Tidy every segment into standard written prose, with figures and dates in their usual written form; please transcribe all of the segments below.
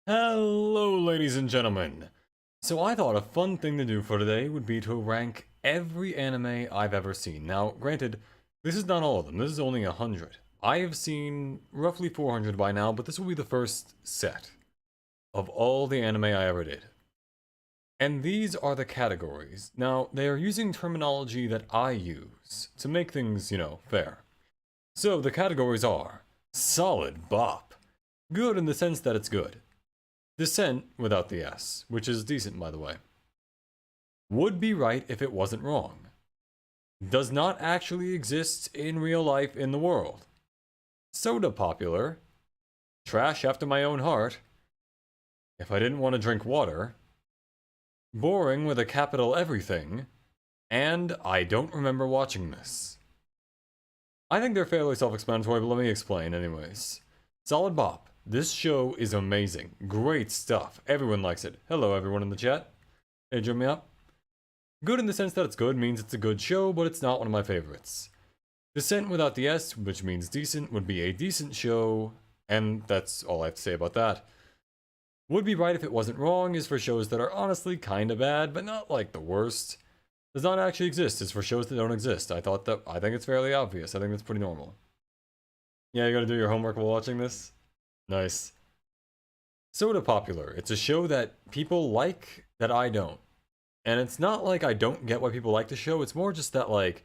Hello, ladies and gentlemen. So I thought a fun thing to do for today would be to rank every anime I've ever seen. Now, granted, this is not all of them. This is only 100. I have seen roughly 400 by now, but this will be the first set of all the anime I ever did. And these are the categories. Now, they are using terminology that I use to make things, fair. So the categories are solid bop, good in the sense that it's good. Descent without the S, which is decent by the way. Would be right if it wasn't wrong. Does not actually exist in real life in the world. Soda popular. Trash after my own heart. If I didn't want to drink water. Boring with a capital everything. And I don't remember watching this. I think they're fairly self-explanatory, but let me explain anyways. Solid bop. This show is amazing. Great stuff. Everyone likes it. Hello, everyone in the chat. Hey, join me up. Good in the sense that it's good means it's a good show, but it's not one of my favorites. Descent without the S, which means decent, would be a decent show, and that's all I have to say about that. Would be right if it wasn't wrong is for shows that are honestly kinda bad, but not like the worst. Does not actually exist is for shows that don't exist. I think it's fairly obvious. I think that's pretty normal. Yeah, you gotta do your homework while watching this. Nice. Soda popular. It's a show that people like that I don't. And it's not like I don't get why people like the show, it's more just that like,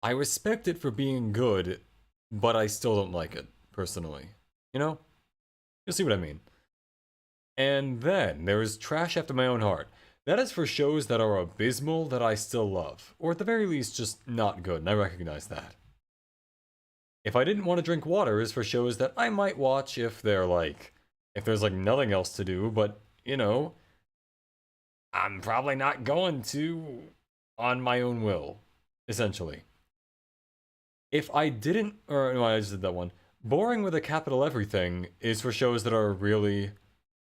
I respect it for being good, but I still don't like it, personally. You know? You'll see what I mean. And then, there is Trash After My Own Heart. That is for shows that are abysmal that I still love. Or at the very least, just not good, and I recognize that. If I didn't want to drink water is for shows that I might watch if they're like, if there's like nothing else to do, but, I'm probably not going to on my own will, essentially. If I didn't, or no, I just did that one. Boring with a capital everything is for shows that are really,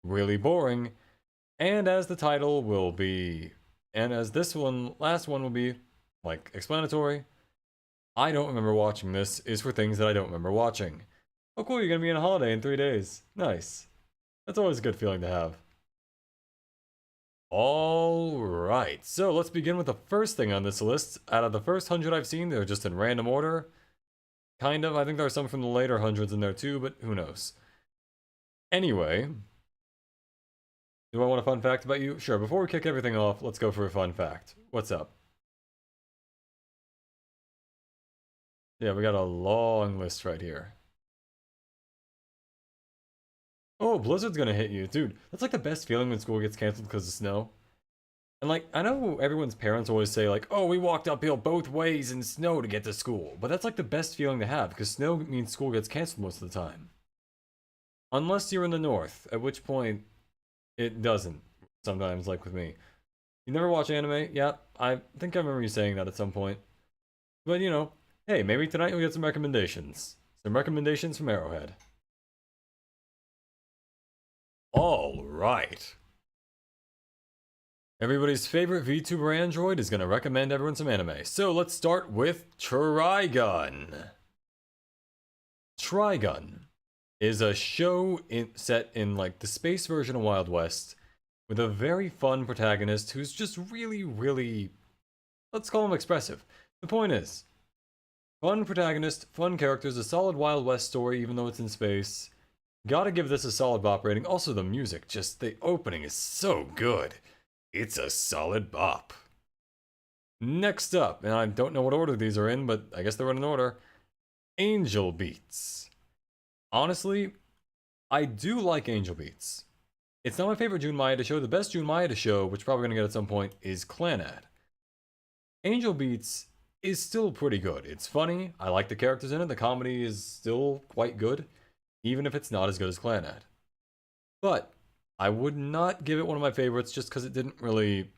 really boring, and as the title will be, and as this one, last one will be, like, explanatory, I don't remember watching this is for things that I don't remember watching. Oh cool, you're gonna be on a holiday in 3 days. Nice. That's always a good feeling to have. Alright, so let's begin with the first thing on this list. Out of the first 100 I've seen, they're just in random order. Kind of, I think there are some from the later hundreds in there too, but who knows. Anyway. Do I want a fun fact about you? Sure, before we kick everything off, let's go for a fun fact. What's up? Yeah, we got a long list right here. Oh, blizzard's gonna hit you. Dude, that's like the best feeling when school gets canceled because of snow. And like, I know everyone's parents always say like, oh, we walked uphill both ways in snow to get to school. But that's like the best feeling to have because snow means school gets canceled most of the time. Unless you're in the north, at which point it doesn't. Sometimes, like with me. You never watch anime? Yeah, I think I remember you saying that at some point. But hey, maybe tonight you'll get some recommendations. Some recommendations from Arrowhead. Alright. Everybody's favorite VTuber android is going to recommend everyone some anime. So let's start with Trigun. Trigun is a show set in like the space version of Wild West with a very fun protagonist who's just really, really, let's call him expressive. The point is, fun protagonist, fun characters, a solid Wild West story even though it's in space. Gotta give this a solid bop rating. Also the music, just the opening is so good. It's a solid bop. Next up, and I don't know what order these are in, but I guess they're in an order. Angel Beats. Honestly, I do like Angel Beats. It's not my favorite Jun Maeda show. The best Jun Maeda show, which probably gonna get at some point, is Clannad. Angel Beats is still pretty good. It's funny. I like the characters in it. The comedy is still quite good, even if it's not as good as Clannad. But I would not give it one of my favorites just because it didn't really,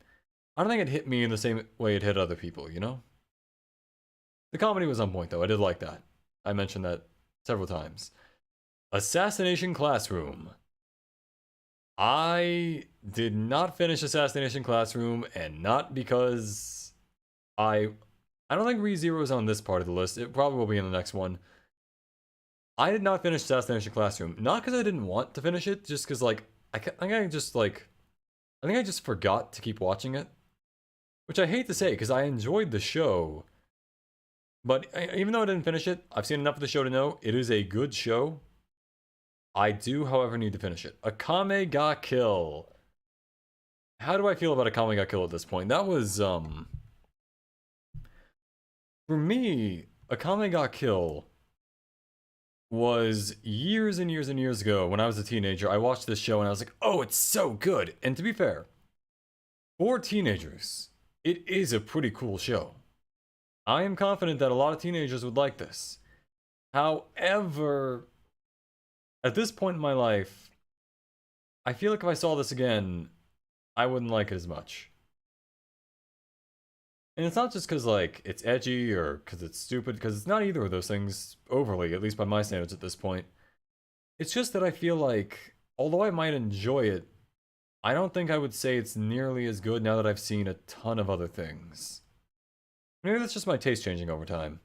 I don't think it hit me in the same way it hit other people, The comedy was on point though. I did like that. I mentioned that several times. Assassination Classroom. I did not finish Assassination Classroom, and not because I don't think ReZero is on this part of the list. It probably will be in the next one. I did not finish Assassination Classroom. Not because I didn't want to finish it, just because, like, think I just like, I think I just forgot to keep watching it. Which I hate to say, because I enjoyed the show. But even though I didn't finish it, I've seen enough of the show to know it is a good show. I do, however, need to finish it. Akame ga Kill. How do I feel about Akame ga Kill at this point? That was, for me, Akame ga Kill was years and years and years ago when I was a teenager. I watched this show and I was like, oh, it's so good. And to be fair, for teenagers, it is a pretty cool show. I am confident that a lot of teenagers would like this. However, at this point in my life, I feel like if I saw this again, I wouldn't like it as much. And it's not just because, like, it's edgy or because it's stupid, because it's not either of those things overly, at least by my standards at this point. It's just that I feel like, although I might enjoy it, I don't think I would say it's nearly as good now that I've seen a ton of other things. Maybe that's just my taste changing over time.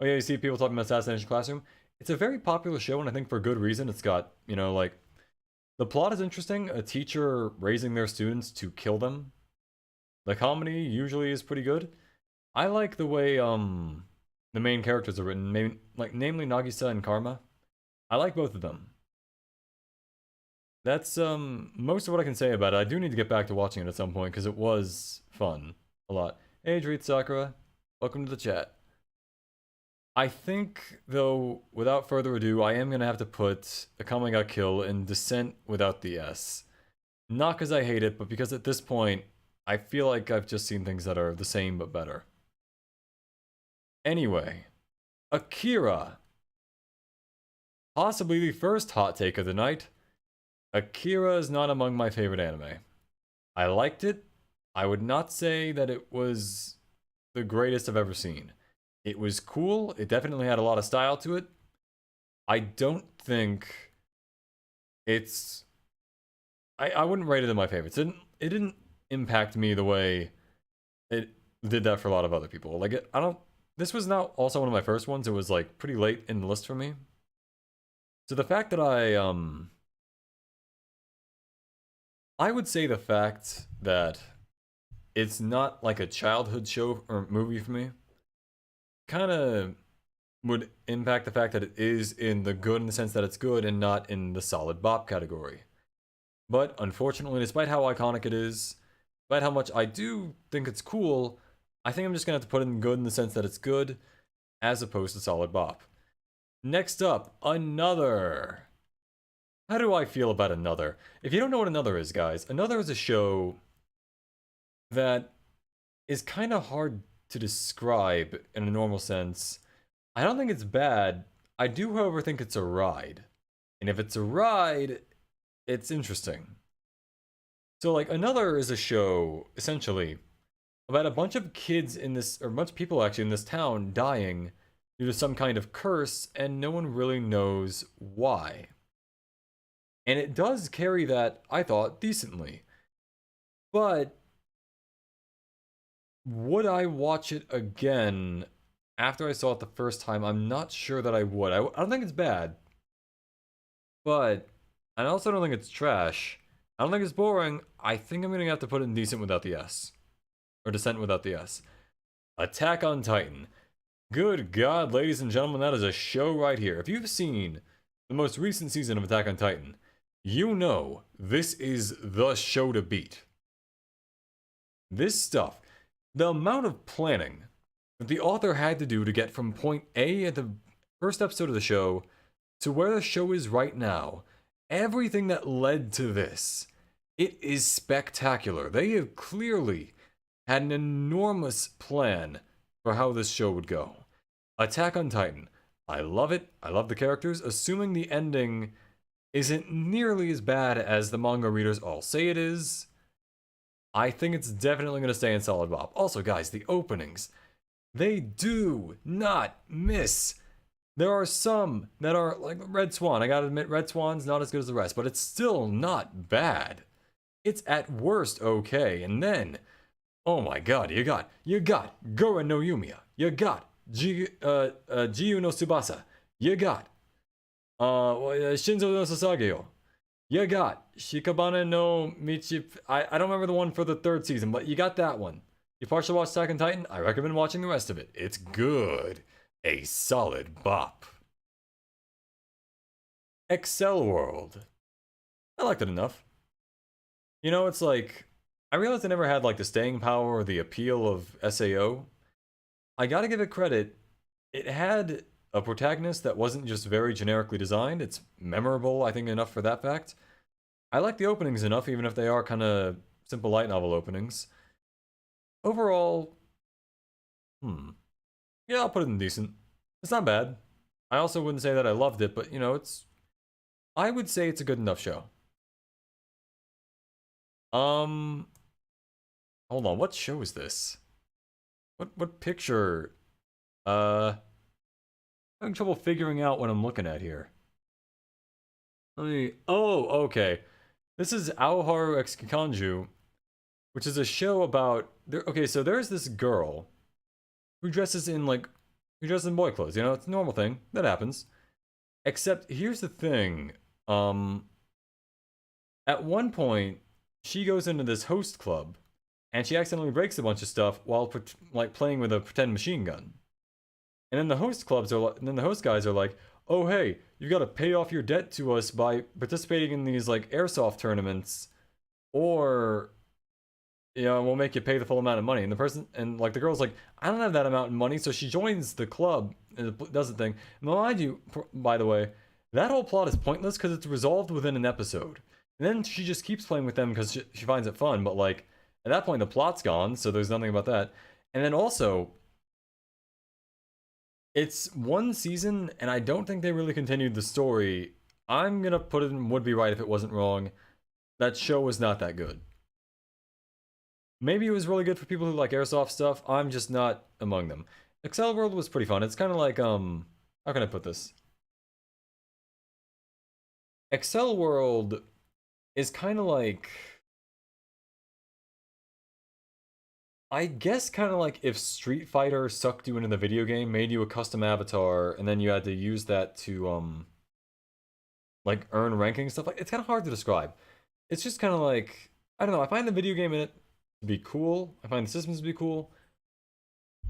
Oh yeah, you see people talking about Assassination Classroom? It's a very popular show, and I think for good reason. It's got, you know, like, the plot is interesting. A teacher raising their students to kill them. The comedy usually is pretty good. I like the way, the main characters are written, namely Nagisa and Karma. I like both of them. That's, most of what I can say about it. I do need to get back to watching it at some point, because it was fun. A lot. Hey, Dreet Sakura. Welcome to the chat. I think, though, without further ado, I am going to have to put Akame ga Kill in Descent without the S. Not because I hate it, but because at this point, I feel like I've just seen things that are the same but better. Anyway, Akira. Possibly the first hot take of the night. Akira is not among my favorite anime. I liked it. I would not say that it was the greatest I've ever seen. It was cool. It definitely had a lot of style to it. I don't think it's... I wouldn't rate it in my favorites. It didn't impact me the way it did that for a lot of other people. Like, this was not also one of my first ones. It was, like, pretty late in the list for me. So the fact that I would say the fact that it's not like a childhood show or movie for me kind of would impact the fact that it is in the good in the sense that it's good and not in the solid bop category. But unfortunately, despite how iconic it is, despite how much I do think it's cool, I think I'm just going to have to put it in good in the sense that it's good as opposed to solid bop. Next up, Another. How do I feel about Another? If you don't know what Another is, guys, Another is a show that is kind of hard to describe in a normal sense. I don't think it's bad. I do, however, think it's a ride. And if it's a ride, it's interesting. So, like, Another is a show, essentially, about a bunch of kids in this, or a bunch of people actually in this town dying due to some kind of curse, and no one really knows why. And it does carry that, I thought, decently. But would I watch it again after I saw it the first time? I'm not sure that I would. I don't think it's bad. But I also don't think it's trash. I don't think it's boring. I think I'm going to have to put it in Decent without the S. Or Descent without the S. Attack on Titan. Good God, ladies and gentlemen, that is a show right here. If you've seen the most recent season of Attack on Titan, you know this is the show to beat. This stuff, the amount of planning that the author had to do to get from point A at the first episode of the show to where the show is right now, everything that led to this, it is spectacular. They have clearly had an enormous plan for how this show would go. Attack on Titan. I love it. I love the characters, assuming the ending isn't nearly as bad as the manga readers all say it is. I think it's definitely going to stay in solid bop. Also, guys, the openings, they do not miss. There are some that are like Red Swan. I gotta admit, Red Swan's not as good as the rest, but it's still not bad. It's at worst okay. And then, oh my god, you got Gurren no Yumiya. You got Jiyu no Tsubasa. You got Shinzo no Sasageyo. You got Shikabane no Michi. I don't remember the one for the third season, but you got that one. You partially watched Attack on Titan? I recommend watching the rest of it. It's good. A solid bop. Excel World. I liked it enough. You know, it's like, I realized I never had like the staying power or the appeal of SAO. I gotta give it credit. It had a protagonist that wasn't just very generically designed. It's memorable, I think, enough for that fact. I like the openings enough, even if they are kind of simple light novel openings. Overall, yeah, I'll put it in decent. It's not bad. I also wouldn't say that I loved it, but you know, I would say it's a good enough show. Hold on, what show is this? What picture? I'm having trouble figuring out what I'm looking at here. Oh, okay. This is Aoharu X Kikanju, which is a show about okay, so there's this girl who dresses in boy clothes, you know, it's a normal thing. That happens. Except here's the thing. At one point, she goes into this host club and she accidentally breaks a bunch of stuff while playing with a pretend machine gun. And then the host guys are like, "Oh hey, you got to pay off your debt to us by participating in these like airsoft tournaments, or you know, we'll make you pay the full amount of money." And the girl's like, "I don't have that amount of money," so she joins the club and does the thing. And mind you, by the way, that whole plot is pointless because it's resolved within an episode. And then she just keeps playing with them because she finds it fun. But like at that point, the plot's gone, so there's nothing about that. And then also, it's one season, and I don't think they really continued the story. I'm gonna put it in would be right if it wasn't wrong. That show was not that good. Maybe it was really good for people who like airsoft stuff. I'm just not among them. Excel World was pretty fun. It's kind of like, how can I put this? Excel World is kind of like, I guess kind of like if Street Fighter sucked you into the video game, made you a custom avatar, and then you had to use that to, like earn ranking stuff. Like, it's kind of hard to describe. It's just kind of like, I don't know, I find the video game in it to be cool. I find the systems to be cool.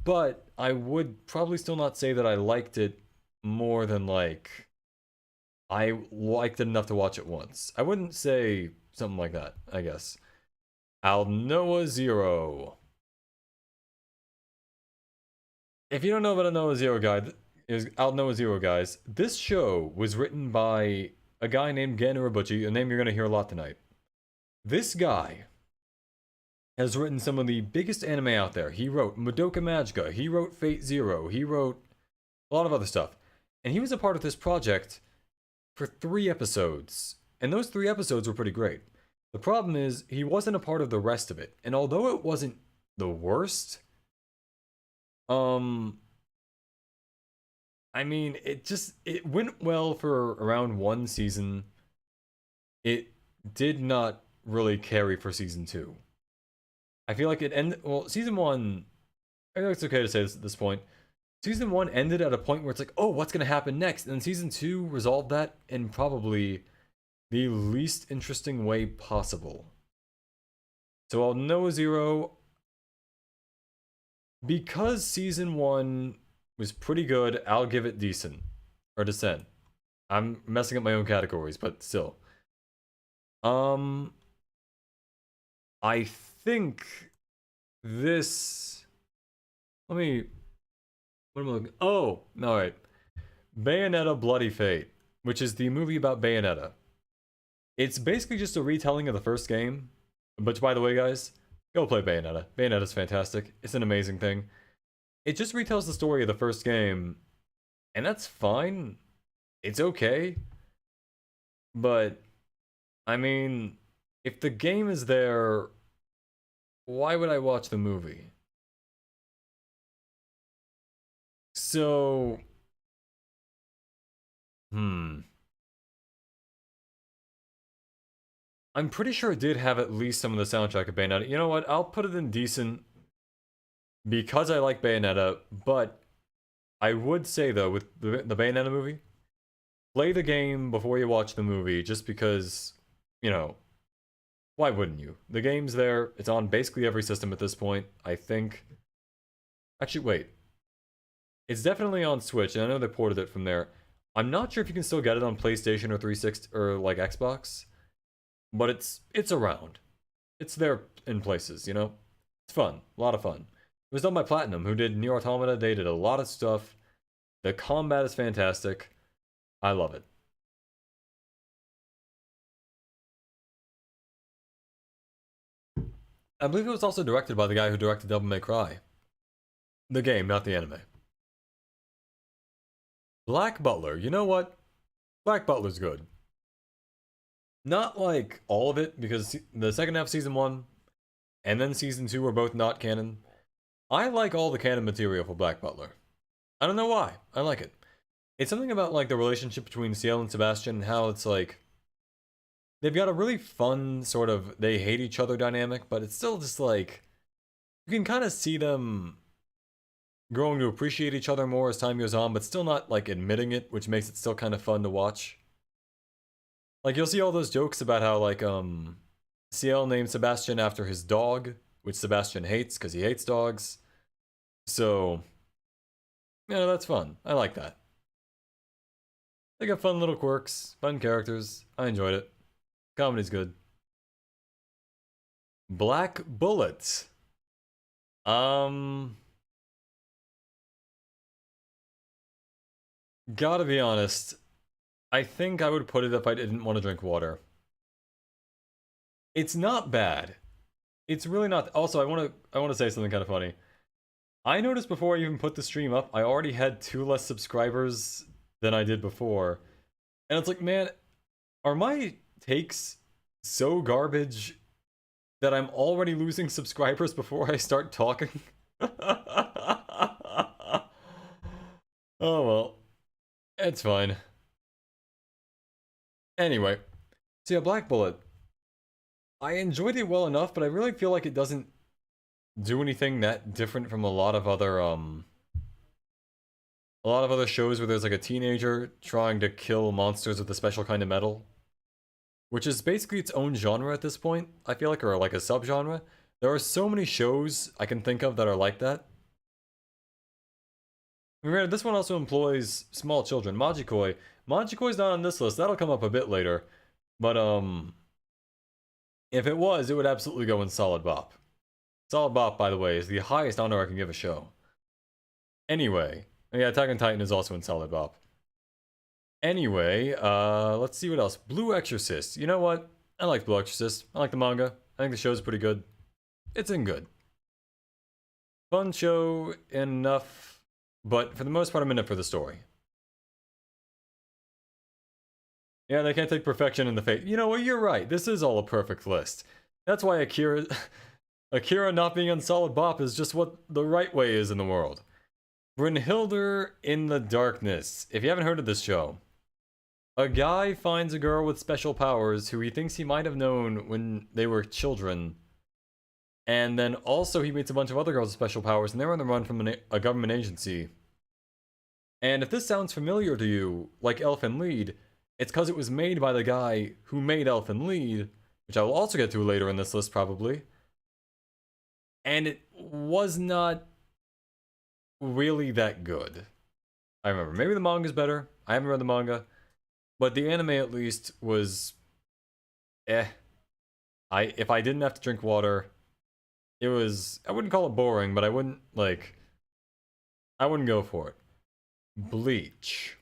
But I would probably still not say that I liked it more than like I liked it enough to watch it once. I wouldn't say something like that, I guess. Alnoa Zero. If you don't know about Alnoa Zero, guys, this show was written by a guy named Gen Urobuchi, a name you're going to hear a lot tonight. This guy has written some of the biggest anime out there. He wrote Madoka Magica, he wrote Fate Zero, he wrote a lot of other stuff. And he was a part of this project for 3 episodes. And those 3 episodes were pretty great. The problem is, he wasn't a part of the rest of it. And although it wasn't the worst, I mean, it went well for around 1 season. It did not really carry for season 2. I feel like it ended, well, season 1, I think it's okay to say this at this point. Season 1 ended at a point where it's like, oh, what's going to happen next? And then season 2 resolved that in probably the least interesting way possible. So Alnoa Zero, because season 1 was pretty good, I'll give it decent. Or decent. I'm messing up my own categories, but still. I think this... What am I looking... Oh, alright. Bayonetta Bloody Fate, which is the movie about Bayonetta. It's basically just a retelling of the first game. But by the way, guys, go play Bayonetta. Bayonetta's fantastic. It's an amazing thing. It just retells the story of the first game, and that's fine. It's okay. But, I mean, if the game is there, why would I watch the movie? So, I'm pretty sure it did have at least some of the soundtrack of Bayonetta. You know what? I'll put it in decent because I like Bayonetta, but I would say, though, with the Bayonetta movie, play the game before you watch the movie, just because you know, why wouldn't you? The game's there. It's on basically every system at this point, I think. Actually, wait. It's definitely on Switch, and I know they ported it from there. I'm not sure if you can still get it on PlayStation or 360 or like Xbox, but it's around. It's there in places, you know? It's fun. A lot of fun. It was done by Platinum, who did Nier Automata. They did a lot of stuff. The combat is fantastic. I love it. I believe it was also directed by the guy who directed Devil May Cry. The game, not the anime. Black Butler. You know what? Black Butler's good. Not like all of it, because the second half of season 1 and then season 2 are both not canon. I like all the canon material for Black Butler. I don't know why. I like it. It's something about like the relationship between Ciel and Sebastian and how it's like they've got a really fun sort of they hate each other dynamic, but it's still just like you can kind of see them growing to appreciate each other more as time goes on, but still not like admitting it, which makes it still kind of fun to watch. Like you'll see all those jokes about how like Ciel named Sebastian after his dog, which Sebastian hates because he hates dogs. So yeah, that's fun. I like that. They got fun little quirks, fun characters. I enjoyed it. Comedy's good. Black Bullet. Gotta be honest. I think I would put it if I didn't want to drink water. It's not bad. It's really not. Also, I want to say something kind of funny. I noticed before I even put the stream up, I already had 2 less subscribers than I did before. And it's like, man, are my takes so garbage that I'm already losing subscribers before I start talking? Oh well. It's fine. Anyway. So yeah, Black Bullet. I enjoyed it well enough, but I really feel like it doesn't do anything that different from a lot of other shows where there's like a teenager trying to kill monsters with a special kind of metal, which is basically its own genre at this point, I feel like, or like a subgenre. There are so many shows I can think of that are like that. Remember, this one also employs small children. Majikoi. Majikoi's not on this list. That'll come up a bit later. But if it was, it would absolutely go in Solid Bop. Solid Bop, by the way, is the highest honor I can give a show. Anyway, yeah, Attack on Titan is also in Solid Bop. Anyway, let's see what else. Blue Exorcist. You know what? I like Blue Exorcist. I like the manga. I think the show's pretty good. It's in good. Fun show enough, but for the most part, I'm in it for the story. Yeah, they can't take perfection in the face. You know what? You're right. This is all a perfect list. That's why Akira not being on Solid Bop is just what the right way is in the world. Brynhildr in the Darkness. If you haven't heard of this show, a guy finds a girl with special powers who he thinks he might have known when they were children. And then also he meets a bunch of other girls with special powers, and they're on the run from a government agency. And if this sounds familiar to you, like Elfen Lied, it's because it was made by the guy who made Elfen Lied, which I will also get to later in this list probably. And it was not really that good. I remember. Maybe the manga's better. I haven't read the manga. But the anime at least was if I didn't have to drink water, it was, I wouldn't call it boring, but I wouldn't go for it. Bleach.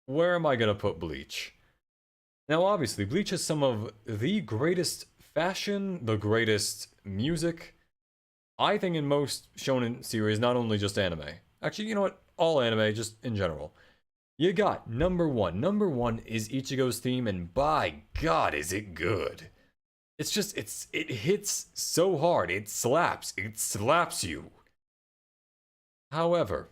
Where am I gonna put Bleach? Now obviously, Bleach has some of the greatest fashion, the greatest music, I think, in most shonen series, not only just anime. Actually, you know what? All anime, just in general. You got number one. Number one is Ichigo's theme, and by God, is it good. It's just, it hits so hard. It slaps you. However,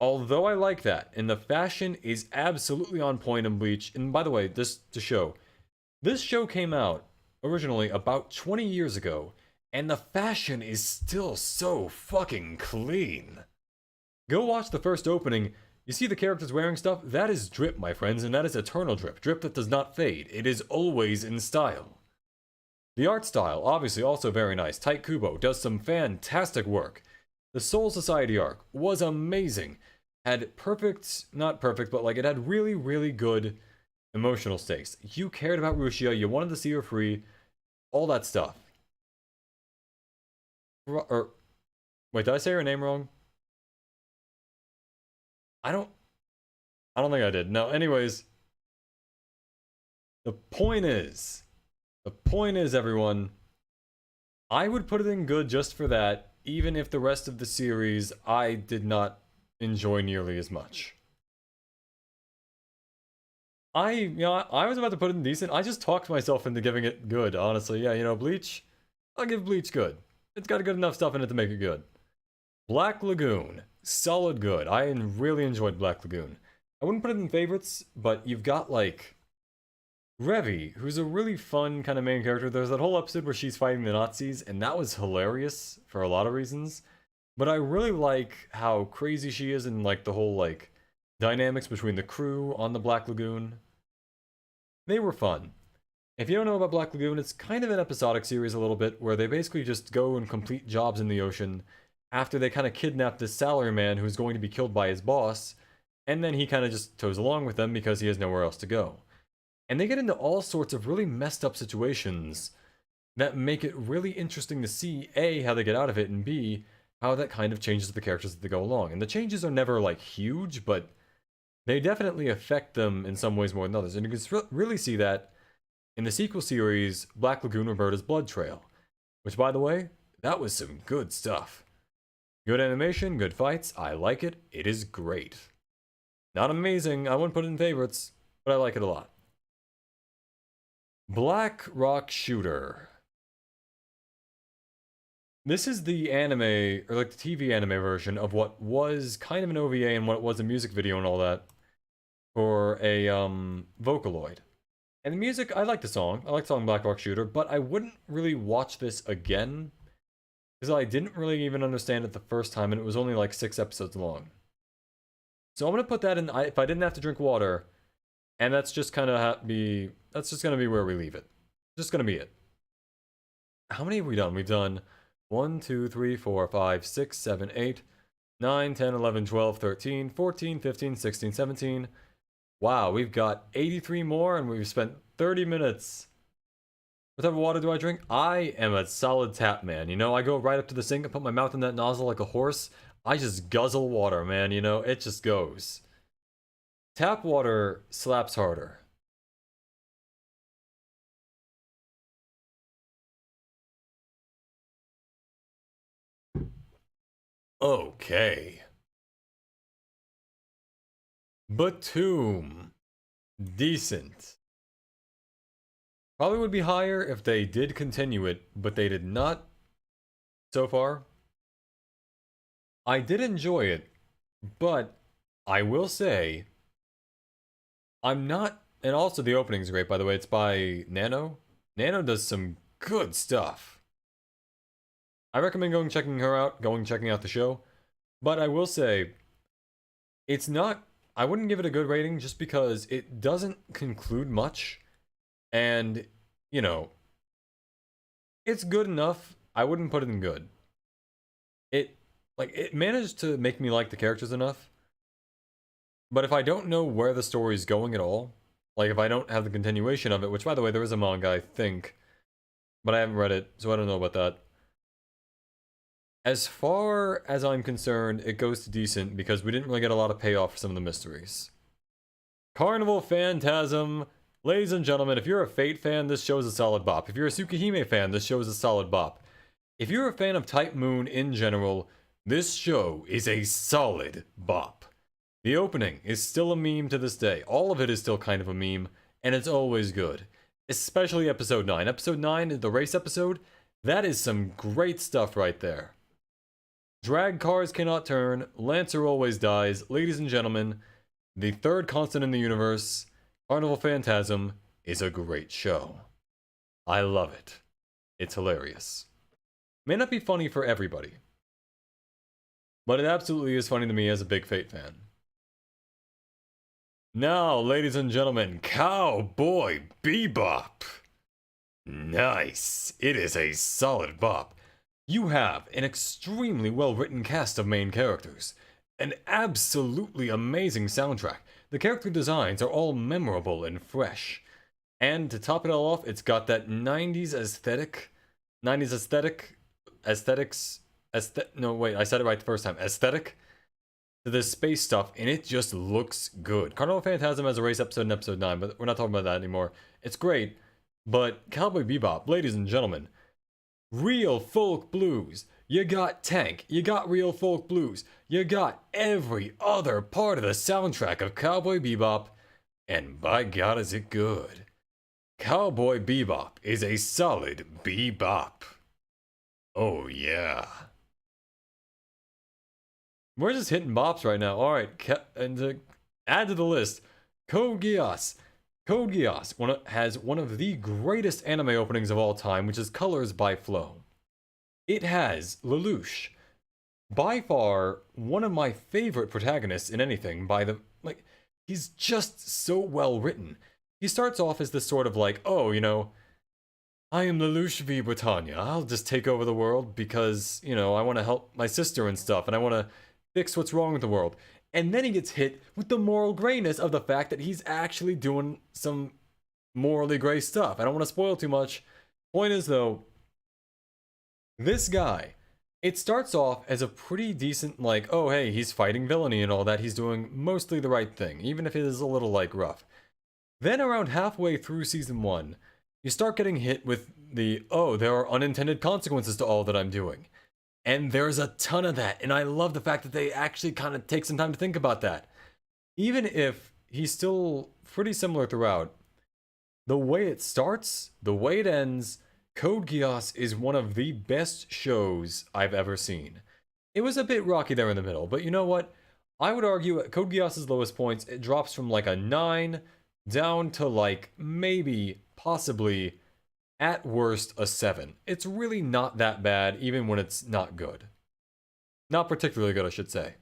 although I like that, and the fashion is absolutely on point in Bleach, and by the way, this show came out originally about 20 years ago, and the fashion is still so fucking clean. Go watch the first opening. You see the characters wearing stuff? That is drip, my friends, and that is eternal drip. Drip that does not fade. It is always in style. The art style, obviously also very nice. Tite Kubo does some fantastic work. The Soul Society arc was amazing. Had perfect, not perfect, but like it had really, really good emotional stakes. You cared about Rushia, you wanted to see her free, all that stuff. Wait, did I say her name wrong? I don't think I did. No, anyways. The point is, everyone, I would put it in good just for that, even if the rest of the series I did not enjoy nearly as much. I was about to put it in decent. I just talked myself into giving it good, honestly. Yeah, Bleach, I'll give Bleach good. It's got good enough stuff in it to make it good. Black Lagoon, solid good. I really enjoyed Black Lagoon. I wouldn't put it in favorites, but you've got, like, Revi, who's a really fun kind of main character. There's that whole episode where she's fighting the Nazis, and that was hilarious for a lot of reasons. But I really like how crazy she is and, like, the whole, like, dynamics between the crew on the Black Lagoon. They were fun. If you don't know about Black Lagoon, it's kind of an episodic series a little bit, where they basically just go and complete jobs in the ocean after they kind of kidnap this salaryman who's going to be killed by his boss, and then he kind of just toes along with them because he has nowhere else to go. And they get into all sorts of really messed up situations that make it really interesting to see, A, how they get out of it, and B, how that kind of changes the characters as they go along. And the changes are never, like, huge, but they definitely affect them in some ways more than others. And you can really see that in the sequel series, Black Lagoon Roberta's Blood Trail. Which, by the way, that was some good stuff. Good animation, good fights, I like it, it is great. Not amazing, I wouldn't put it in favorites, but I like it a lot. Black Rock Shooter. This is the anime, or like the TV anime version of what was kind of an OVA and what was a music video and all that for a Vocaloid. And the music, I like the song. I like the song Black Rock Shooter, but I wouldn't really watch this again because I didn't really even understand it the first time, and it was only like 6 episodes long. So I'm gonna put that in. If I didn't have to drink water, and that's just kind of that's just gonna be where we leave it. Just gonna be it. How many have we done? We've done 1, 2, 3, 4, 5, 6, 7, 8, 9, 10, 11, 12, 13, 14, 15, 16, 17. Wow, we've got 83 more, and we've spent 30 minutes. What type of water do I drink? I am a solid tap man, you know? I go right up to the sink and put my mouth in that nozzle like a horse. I just guzzle water, man, you know? It just goes. Tap water slaps harder. Okay. Batum. Decent. Probably would be higher if they did continue it, but they did not so far. I did enjoy it, but I will say, I'm not, and also the opening's great, by the way. It's by Nano. Nano does some good stuff. I recommend checking out the show, but I will say, it's not, I wouldn't give it a good rating just because it doesn't conclude much, and, you know, it's good enough. I wouldn't put it in good. It managed to make me like the characters enough, but if I don't know where the story's going at all, like if I don't have the continuation of it, which by the way, there is a manga, I think, but I haven't read it, so I don't know about that. As far as I'm concerned, it goes to decent because we didn't really get a lot of payoff for some of the mysteries. Carnival Phantasm. Ladies and gentlemen, if you're a Fate fan, this show is a solid bop. If you're a Tsukihime fan, this show is a solid bop. If you're a fan of Type Moon in general, this show is a solid bop. The opening is still a meme to this day. All of it is still kind of a meme, and it's always good. Especially episode 9. Episode 9 is the race episode. That is some great stuff right there. Drag cars cannot turn. Lancer always dies. Ladies and gentlemen, the third constant in the universe, Carnival Phantasm, is a great show. I love it. It's hilarious. May not be funny for everybody, but it absolutely is funny to me as a big Fate fan. Now, ladies and gentlemen, Cowboy Bebop. Nice. It is a solid bop. You have an extremely well-written cast of main characters, an absolutely amazing soundtrack. The character designs are all memorable and fresh. And to top it all off, it's got that 90s aesthetic. 90s aesthetic. Aesthetics. No, wait, I said it right the first time. Aesthetic to the space stuff, and it just looks good. Carnival Phantasm has a race episode in episode 9, but we're not talking about that anymore. It's great, but Cowboy Bebop, ladies and gentlemen, real folk blues. You got Tank, you got real folk blues, you got every other part of the soundtrack of Cowboy Bebop, and by God is it good. Cowboy Bebop is a solid bebop. Oh yeah. We're just hitting bops right now. Alright, and to add to the list, Code Geass. Code Geass has one of the greatest anime openings of all time, which is Colors by Flow. It has Lelouch, by far one of my favorite protagonists in anything. He's just so well written. He starts off as this sort of like, oh, you know, I am Lelouch v. Britannia. I'll just take over the world because, you know, I want to help my sister and stuff, and I want to fix what's wrong with the world. And then he gets hit with the moral grayness of the fact that he's actually doing some morally gray stuff. I don't want to spoil too much. Point is, though, this guy, it starts off as a pretty decent, like, oh, hey, he's fighting villainy and all that. He's doing mostly the right thing, even if it is a little, like, rough. Then around halfway through season 1, you start getting hit with the, oh, there are unintended consequences to all that I'm doing. And there's a ton of that, and I love the fact that they actually kind of take some time to think about that. Even if he's still pretty similar throughout, the way it starts, the way it ends, Code Geass is one of the best shows I've ever seen. It was a bit rocky there in the middle, but you know what? I would argue at Code Geass's lowest points, it drops from like a 9 down to like maybe, possibly, at worst, a 7. It's really not that bad, even when it's not good. Not particularly good, I should say.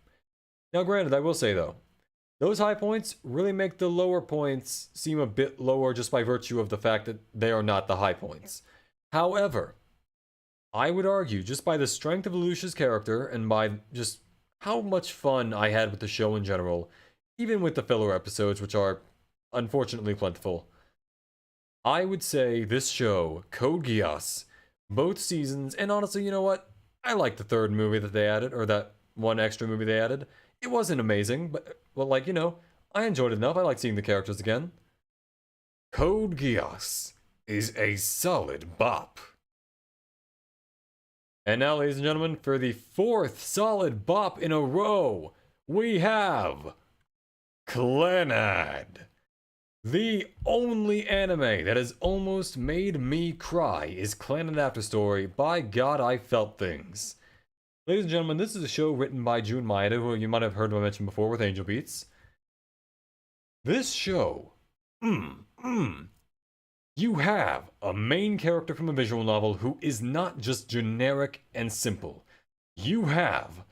Now, granted, I will say, though, those high points really make the lower points seem a bit lower just by virtue of the fact that they are not the high points. However, I would argue, just by the strength of Lelouch's character, and by just how much fun I had with the show in general, even with the filler episodes, which are unfortunately plentiful, I would say this show, Code Geass, both seasons, and honestly, you know what? I like the third movie that they added, or that one extra movie they added. It wasn't amazing, but, well, like, you know, I enjoyed it enough. I like seeing the characters again. Code Geass is a solid bop. And now, ladies and gentlemen, for the 4th solid bop in a row, we have Clannad. The only anime that has almost made me cry is Clannad After Story. By God, I felt things. Ladies and gentlemen, this is a show written by Jun Maeda, who you might have heard me mention before with Angel Beats. This show, you have a main character from a visual novel who is not just generic and simple. You have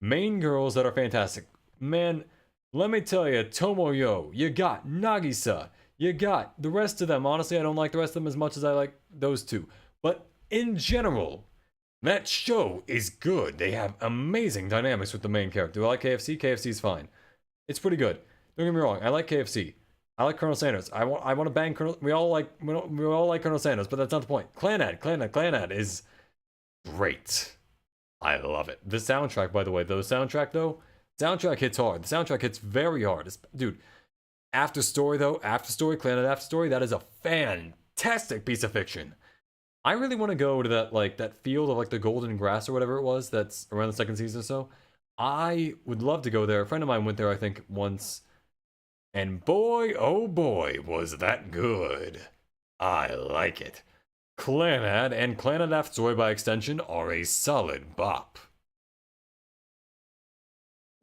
main girls that are fantastic. Man, let me tell you, Tomoyo, you got Nagisa, you got the rest of them. Honestly, I don't like the rest of them as much as I like those two. But in general, that show is good. They have amazing dynamics with the main character. Do I like KFC? KFC's fine. It's pretty good. Don't get me wrong, I like KFC. I like Colonel Sanders. I want to bang Colonel. We all like Colonel Sanders, but that's not the point. Clannad is great. I love it. The soundtrack, by the way, soundtrack hits hard. The soundtrack hits very hard. Dude, After Story, Clannad After Story, that is a fantastic piece of fiction. I really want to go to that field of like the golden grass or whatever it was that's around the 2nd season or so. I would love to go there. A friend of mine went there, I think, once. And boy, oh boy, was that good. I like it. Clannad and Clannad After Story by extension are a solid bop.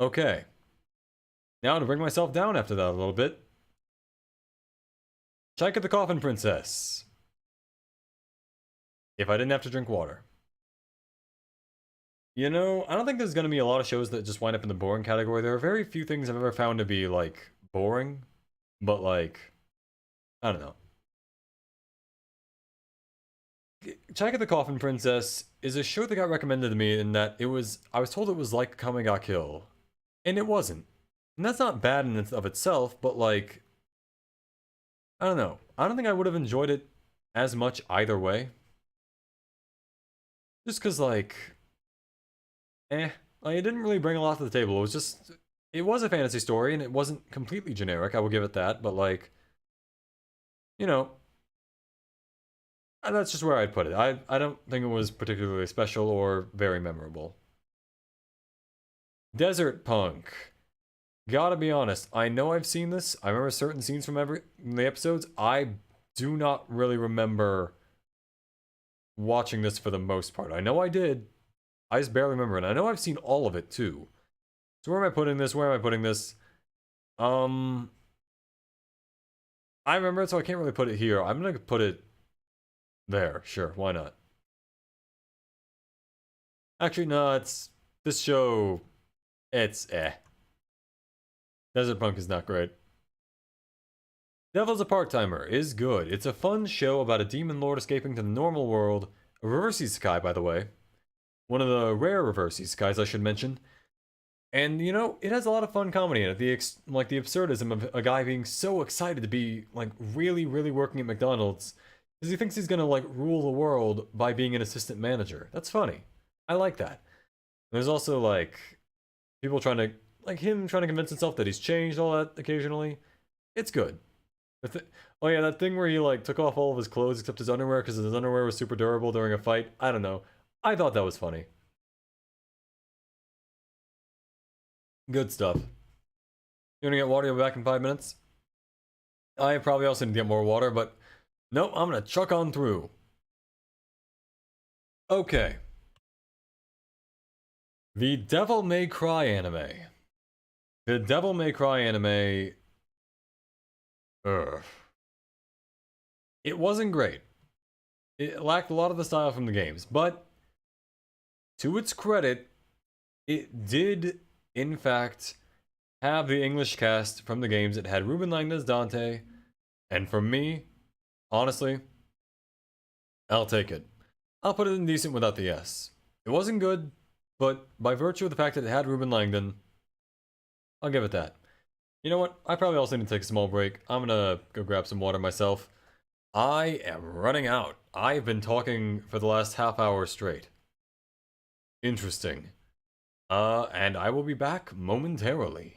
Okay. Now to bring myself down after that a little bit. Check at the Coffin Princess. If I didn't have to drink water. You know, I don't think there's going to be a lot of shows that just wind up in the boring category. There are very few things I've ever found to be, like, boring. But like, I don't know. Check at the Coffin Princess is a show that got recommended to me in that I was told it was like Kame ga Kill. And it wasn't. And that's not bad in of itself, but like, I don't know. I don't think I would have enjoyed it as much either way. Just cause like, like it didn't really bring a lot to the table. It was just, it was a fantasy story and it wasn't completely generic, I will give it that, but like, you know, that's just where I'd put it. I don't think it was particularly special or very memorable. Desert Punk. Gotta be honest, I know I've seen this. I remember certain scenes from the episodes. I do not really remember watching this for the most part. I know I did. I just barely remember, and I know I've seen all of it too. So where am I putting this? Where am I putting this? I remember it, so I can't really put it here. I'm gonna put it there. Sure, why not? Actually, no, it's this show. It's eh. Desert Punk is not great. Devil's a Part-Timer is good. It's a fun show about a demon lord escaping to the normal world. A reverse isekai, by the way. One of the rare reverse isekais, I should mention. And, you know, it has a lot of fun comedy in it. The absurdism of a guy being so excited to be, like, really, really working at McDonald's because he thinks he's gonna, like, rule the world by being an assistant manager. That's funny. I like that. There's also, like, people trying to, like, him trying to convince himself that he's changed all that occasionally. It's good. Oh yeah, that thing where he like took off all of his clothes except his underwear because his underwear was super durable during a fight. I don't know. I thought that was funny. Good stuff. You wanna get water? You'll be back in 5 minutes. I probably also need to get more water, but no, I'm gonna chuck on through. Okay. The Devil May Cry anime. The Devil May Cry anime. Ugh. It wasn't great. It lacked a lot of the style from the games, but to its credit, it did, in fact, have the English cast from the games. It had Ruben Langdon as Dante, and for me, honestly, I'll take it. I'll put it in decent without the S. It wasn't good, but by virtue of the fact that it had Ruben Langdon, I'll give it that. You know what? I probably also need to take a small break. I'm gonna go grab some water myself. I am running out. I've been talking for the last half hour straight. Interesting. And I will be back momentarily.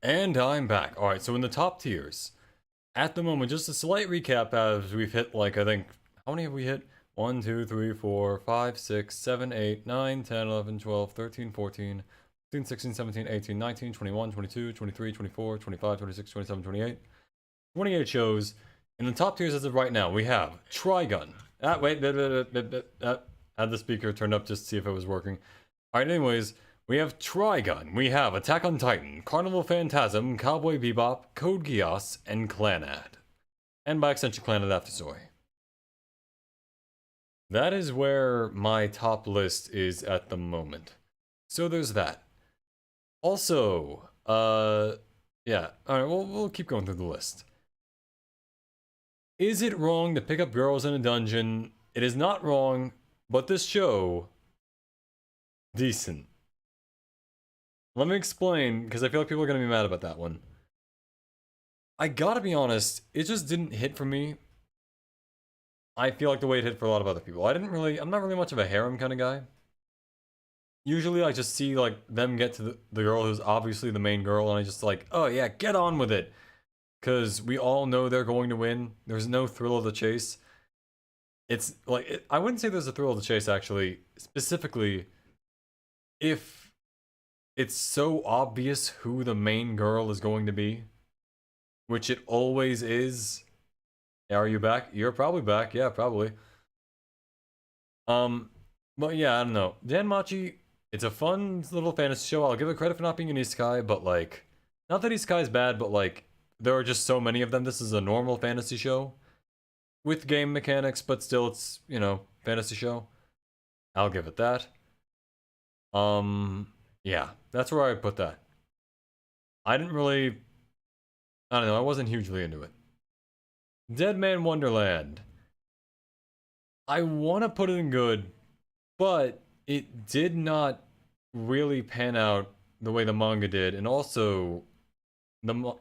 And I'm back. Alright, so in the top tiers, at the moment, just a slight recap as we've hit, like, I think, how many have we hit? 1, 2, 3, 4, 5, 6, 7, 8, 9, 10, 11, 12, 13, 14, 15, 16, 17, 18, 19, 21, 22, 23, 24, 25, 26, 27, 28. 28 shows. In the top tiers as of right now, we have Trigun. Had the speaker turned up just to see if it was working. Alright, anyways, we have Trigun, we have Attack on Titan, Carnival Phantasm, Cowboy Bebop, Code Geass, and Clannad. And by extension, Clannad After Soy. That is where my top list is at the moment. So there's that. Also, yeah, alright, we'll keep going through the list. Is it wrong to pick up girls in a dungeon? It is not wrong, but this show, decent. Let me explain, because I feel like people are going to be mad about that one. I gotta be honest, it just didn't hit for me. I feel like the way it hit for a lot of other people. I'm not really much of a harem kind of guy. Usually I just see, like, them get to the girl who's obviously the main girl, and I just like, oh yeah, get on with it. Because we all know they're going to win. There's no thrill of the chase. It's, like, I wouldn't say there's a thrill of the chase, actually. Specifically, if it's so obvious who the main girl is going to be, which it always is. Are you back? You're probably back. Yeah, probably. But yeah, I don't know. Danmachi, it's a fun little fantasy show. I'll give it credit for not being an isekai, but like, not that isekai is bad, but like, there are just so many of them. This is a normal fantasy show with game mechanics, but still it's, you know, fantasy show. I'll give it that. Yeah, that's where I put that. I don't know, I wasn't hugely into it. Dead Man Wonderland. I want to put it in good, but it did not really pan out the way the manga did, and also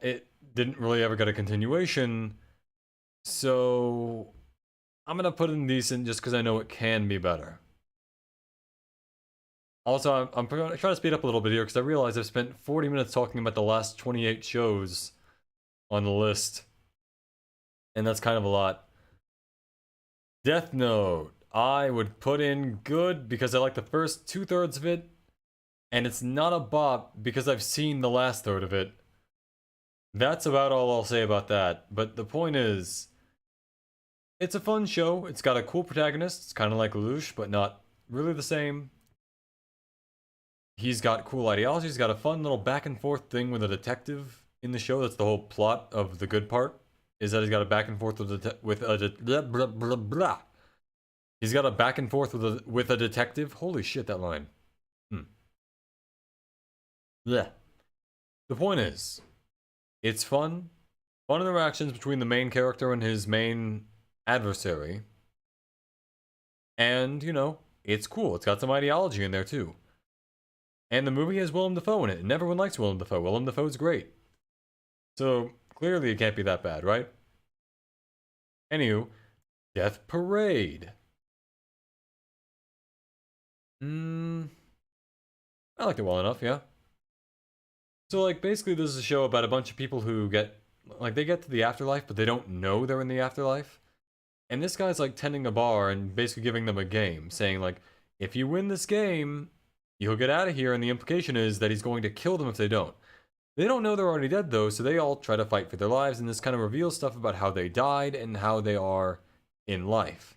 it didn't really ever get a continuation, so I'm gonna put it in decent just because I know it can be better. Also, I'm trying to speed up a little bit here because I realize I've spent 40 minutes talking about the last 28 shows on the list, and that's kind of a lot. Death Note, I would put in good because I like the first 2/3 of it, and it's not a bop because I've seen the last third of it. That's about all I'll say about that, but the point is, it's a fun show. It's got a cool protagonist. It's kind of like Lelouch, but not really the same. He's got cool ideology. He's got a fun little back and forth thing with a detective in the show. That's the whole plot of the good part, is that he's got a back and forth with a He's got a back and forth with a detective. Holy shit, that line. Yeah. The point is, it's fun. Fun interactions between the main character and his main adversary. And, you know, it's cool. It's got some ideology in there, too. And the movie has Willem Dafoe in it, and everyone likes Willem Dafoe. Willem Dafoe's great. So, clearly it can't be that bad, right? Anywho, Death Parade. I liked it well enough, yeah. So, like, basically this is a show about a bunch of people who they get to the afterlife, but they don't know they're in the afterlife. And this guy's, like, tending a bar and basically giving them a game, saying, like, if you win this game, you'll get out of here, and the implication is that he's going to kill them if they don't. They don't know they're already dead, though, so they all try to fight for their lives, and this kind of reveals stuff about how they died and how they are in life.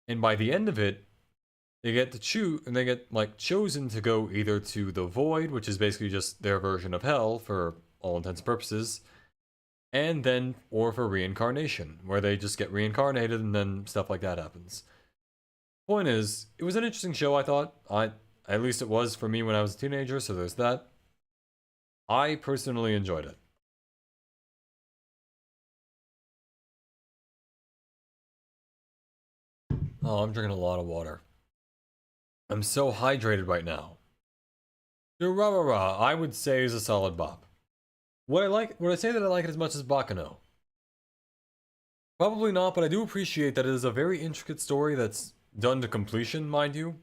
And by the end of it, they get to choose, and they get, like, chosen to go either to the Void, which is basically just their version of hell for all intents and purposes, and then, or for reincarnation, where they just get reincarnated and then stuff like that happens. Point is, it was an interesting show, I thought. At least it was for me when I was a teenager, so there's that. I personally enjoyed it. Oh, I'm drinking a lot of water. I'm so hydrated right now. Durarara, I would say, is a solid bop. Would I say that I like it as much as Baccano? Probably not, but I do appreciate that it is a very intricate story that's done to completion, mind you.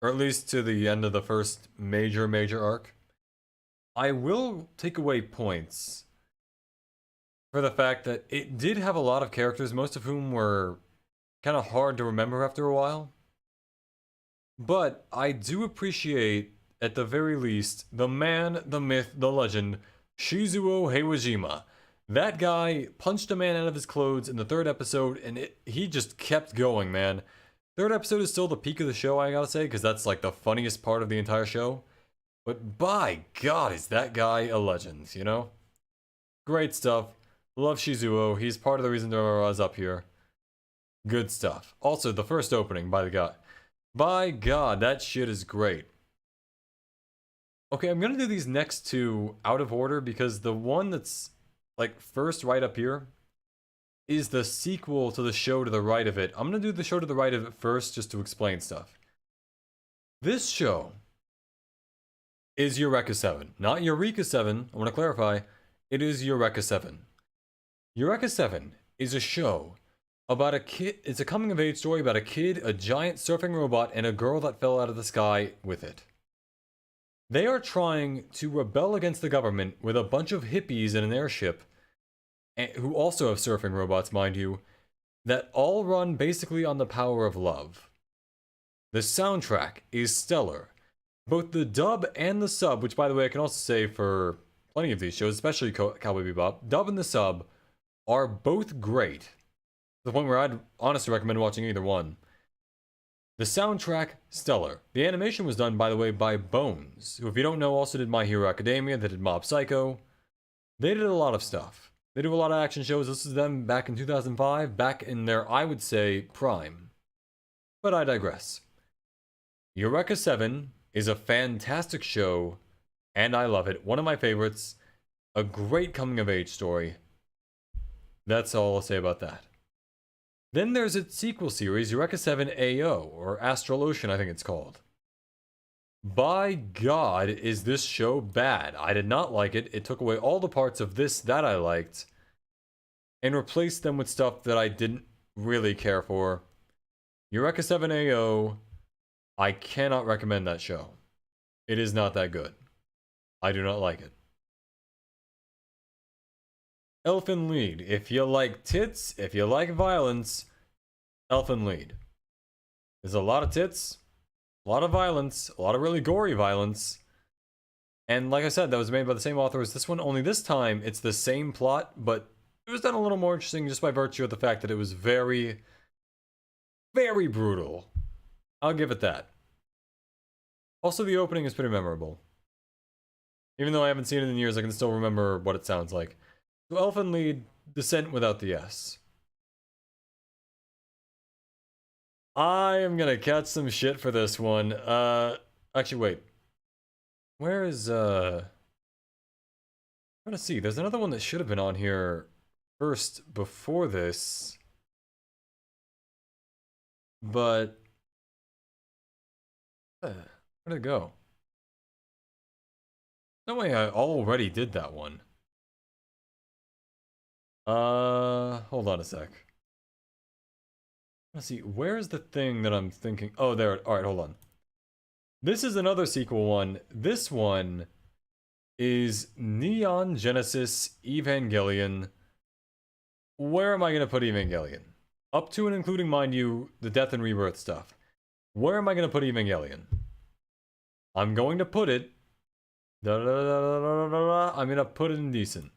Or at least to the end of the first major arc. I will take away points for the fact that it did have a lot of characters, most of whom were kind of hard to remember after a while. But I do appreciate, at the very least, the man, the myth, the legend, Shizuo Heiwajima. That guy punched a man out of his clothes in the third episode, and he just kept going, man. Third episode is still the peak of the show, I gotta say, because that's like the funniest part of the entire show. But by God, is that guy a legend, you know? Great stuff. Love Shizuo. He's part of the reason Dorora's up here. Good stuff. Also, the first opening, by the God. By God, that shit is great. Okay, I'm gonna do these next two out of order because the one that's like first right up here is the sequel to the show to the right of it. I'm gonna do the show to the right of it first just to explain stuff. This show is Eureka 7. Not Eureka 7, I want to clarify. It is Eureka 7. Eureka 7 is a show about a kid. It's a coming of age story about a kid, a giant surfing robot, and a girl that fell out of the sky with it. They are trying to rebel against the government with a bunch of hippies in an airship, who also have surfing robots, mind you, that all run basically on the power of love. The soundtrack is stellar. Both the dub and the sub, which by the way I can also say for plenty of these shows, especially Cowboy Bebop, dub and the sub are both great. To the point where I'd honestly recommend watching either one. The soundtrack, stellar. The animation was done, by the way, by Bones, who, if you don't know, also did My Hero Academia, they did Mob Psycho. They did a lot of stuff. They do a lot of action shows. This is them back in 2005, back in their, I would say, prime. But I digress. Eureka 7 is a fantastic show, and I love it. One of my favorites. A great coming-of-age story. That's all I'll say about that. Then there's its sequel series, Eureka 7 AO, or Astral Ocean, I think it's called. By God, is this show bad. I did not like it. It took away all the parts of this that I liked, and replaced them with stuff that I didn't really care for. Eureka 7 AO, I cannot recommend that show. It is not that good. I do not like it. Elfen Lied. If you like tits, if you like violence, Elfen Lied. There's a lot of tits, a lot of violence, a lot of really gory violence. And like I said, that was made by the same author as this one, only this time it's the same plot, but it was done a little more interesting just by virtue of the fact that it was very, very brutal. I'll give it that. Also, the opening is pretty memorable. Even though I haven't seen it in years, I can still remember what it sounds like. So Elfen Lied, Descent without the S. I am gonna catch some shit for this one. Actually, wait. Where is, I'm gonna see. There's another one that should have been on here first before this. But... where'd it go? No way, I already did that one. Hold on a sec. Let's see, where's the thing that I'm thinking? Oh, there. Alright, hold on. This is another sequel one. This one is Neon Genesis Evangelion. Where am I going to put Evangelion? Up to and including, mind you, the Death and Rebirth stuff. Where am I going to put Evangelion? I'm going to put it... I'm going to put it in decent.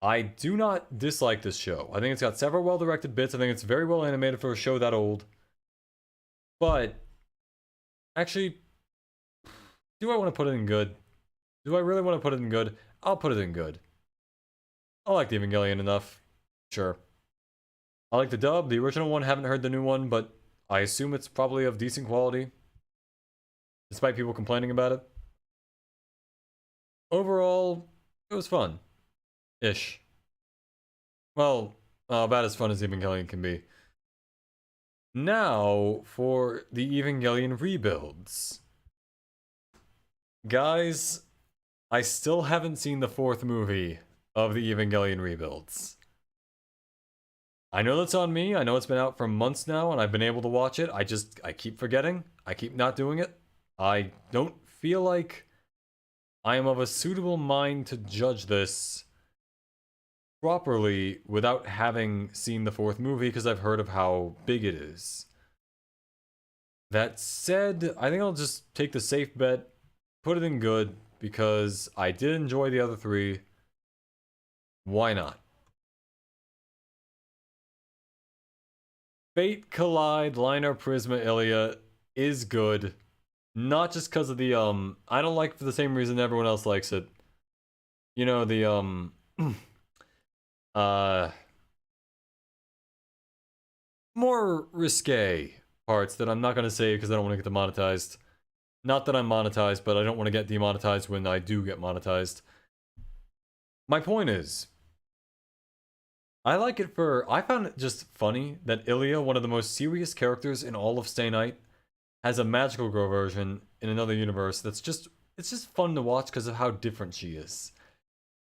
I do not dislike this show. I think it's got several well-directed bits. I think it's very well animated for a show that old. But, actually, do I want to put it in good? Do I really want to put it in good? I'll put it in good. I like the Evangelion enough. Sure. I like the dub, the original one. Haven't heard the new one, but I assume it's probably of decent quality, despite people complaining about it. Overall, it was fun. Ish. Well, about as fun as Evangelion can be. Now, for the Evangelion rebuilds. Guys, I still haven't seen the fourth movie of the Evangelion rebuilds. I know that's on me. I know it's been out for months now, and I've been able to watch it. I keep forgetting. I keep not doing it. I don't feel like I am of a suitable mind to judge this properly without having seen the fourth movie because I've heard of how big it is. That said, I think I'll just take the safe bet, put it in good, because I did enjoy the other three. Why not? Fate Collide, Liner, Prisma, Ilia is good. Not just because of the, I don't like it for the same reason everyone else likes it. You know, the, more risque parts that I'm not going to say because I don't want to get demonetized. Not that I'm monetized, but I don't want to get demonetized when I do get monetized. My point is, I like it for... I found it just funny that Ilia, one of the most serious characters in all of Stay Night, has a magical girl version in another universe that's just... It's just fun to watch because of how different she is.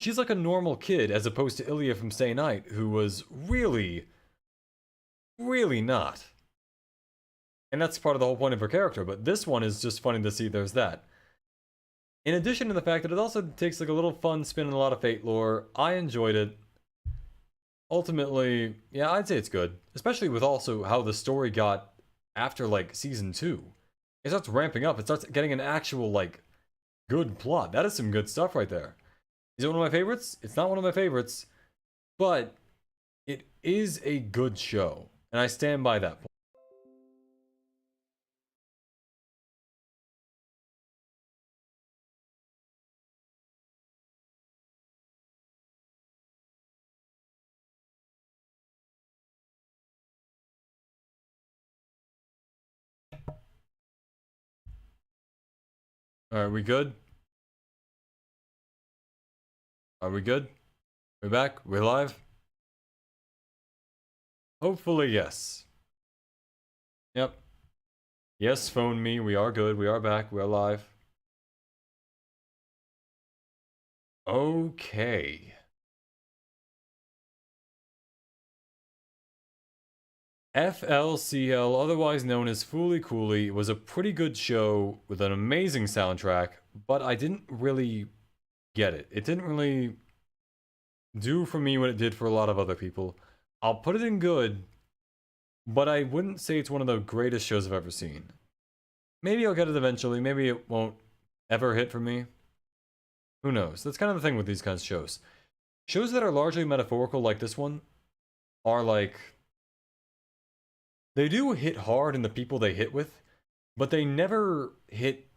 She's like a normal kid as opposed to Ilia from Stay Night, who was really, really not. And that's part of the whole point of her character, but this one is just funny to see there's that. In addition to the fact that it also takes like a little fun spin and a lot of Fate lore, I enjoyed it. Ultimately, yeah, I'd say it's good. Especially with also how the story got after like season 2. It starts ramping up, it starts getting an actual like good plot. That is some good stuff right there. Is it one of my favorites? It's not one of my favorites, but it is a good show, and I stand by that point. Alright, we good? Are we good? We're back? We're live? Hopefully, yes. Yep. Yes, phone me. We are good. We are back. We are live. Okay. FLCL, otherwise known as Fooly Cooly, was a pretty good show with an amazing soundtrack, but I didn't really get it. It didn't really do for me what it did for a lot of other people. I'll put it in good, but I wouldn't say it's one of the greatest shows I've ever seen. Maybe I'll get it eventually. Maybe it won't ever hit for me. Who knows? That's kind of the thing with these kinds of shows. Shows that are largely metaphorical like this one are like... They do hit hard in the people they hit with, but they never hit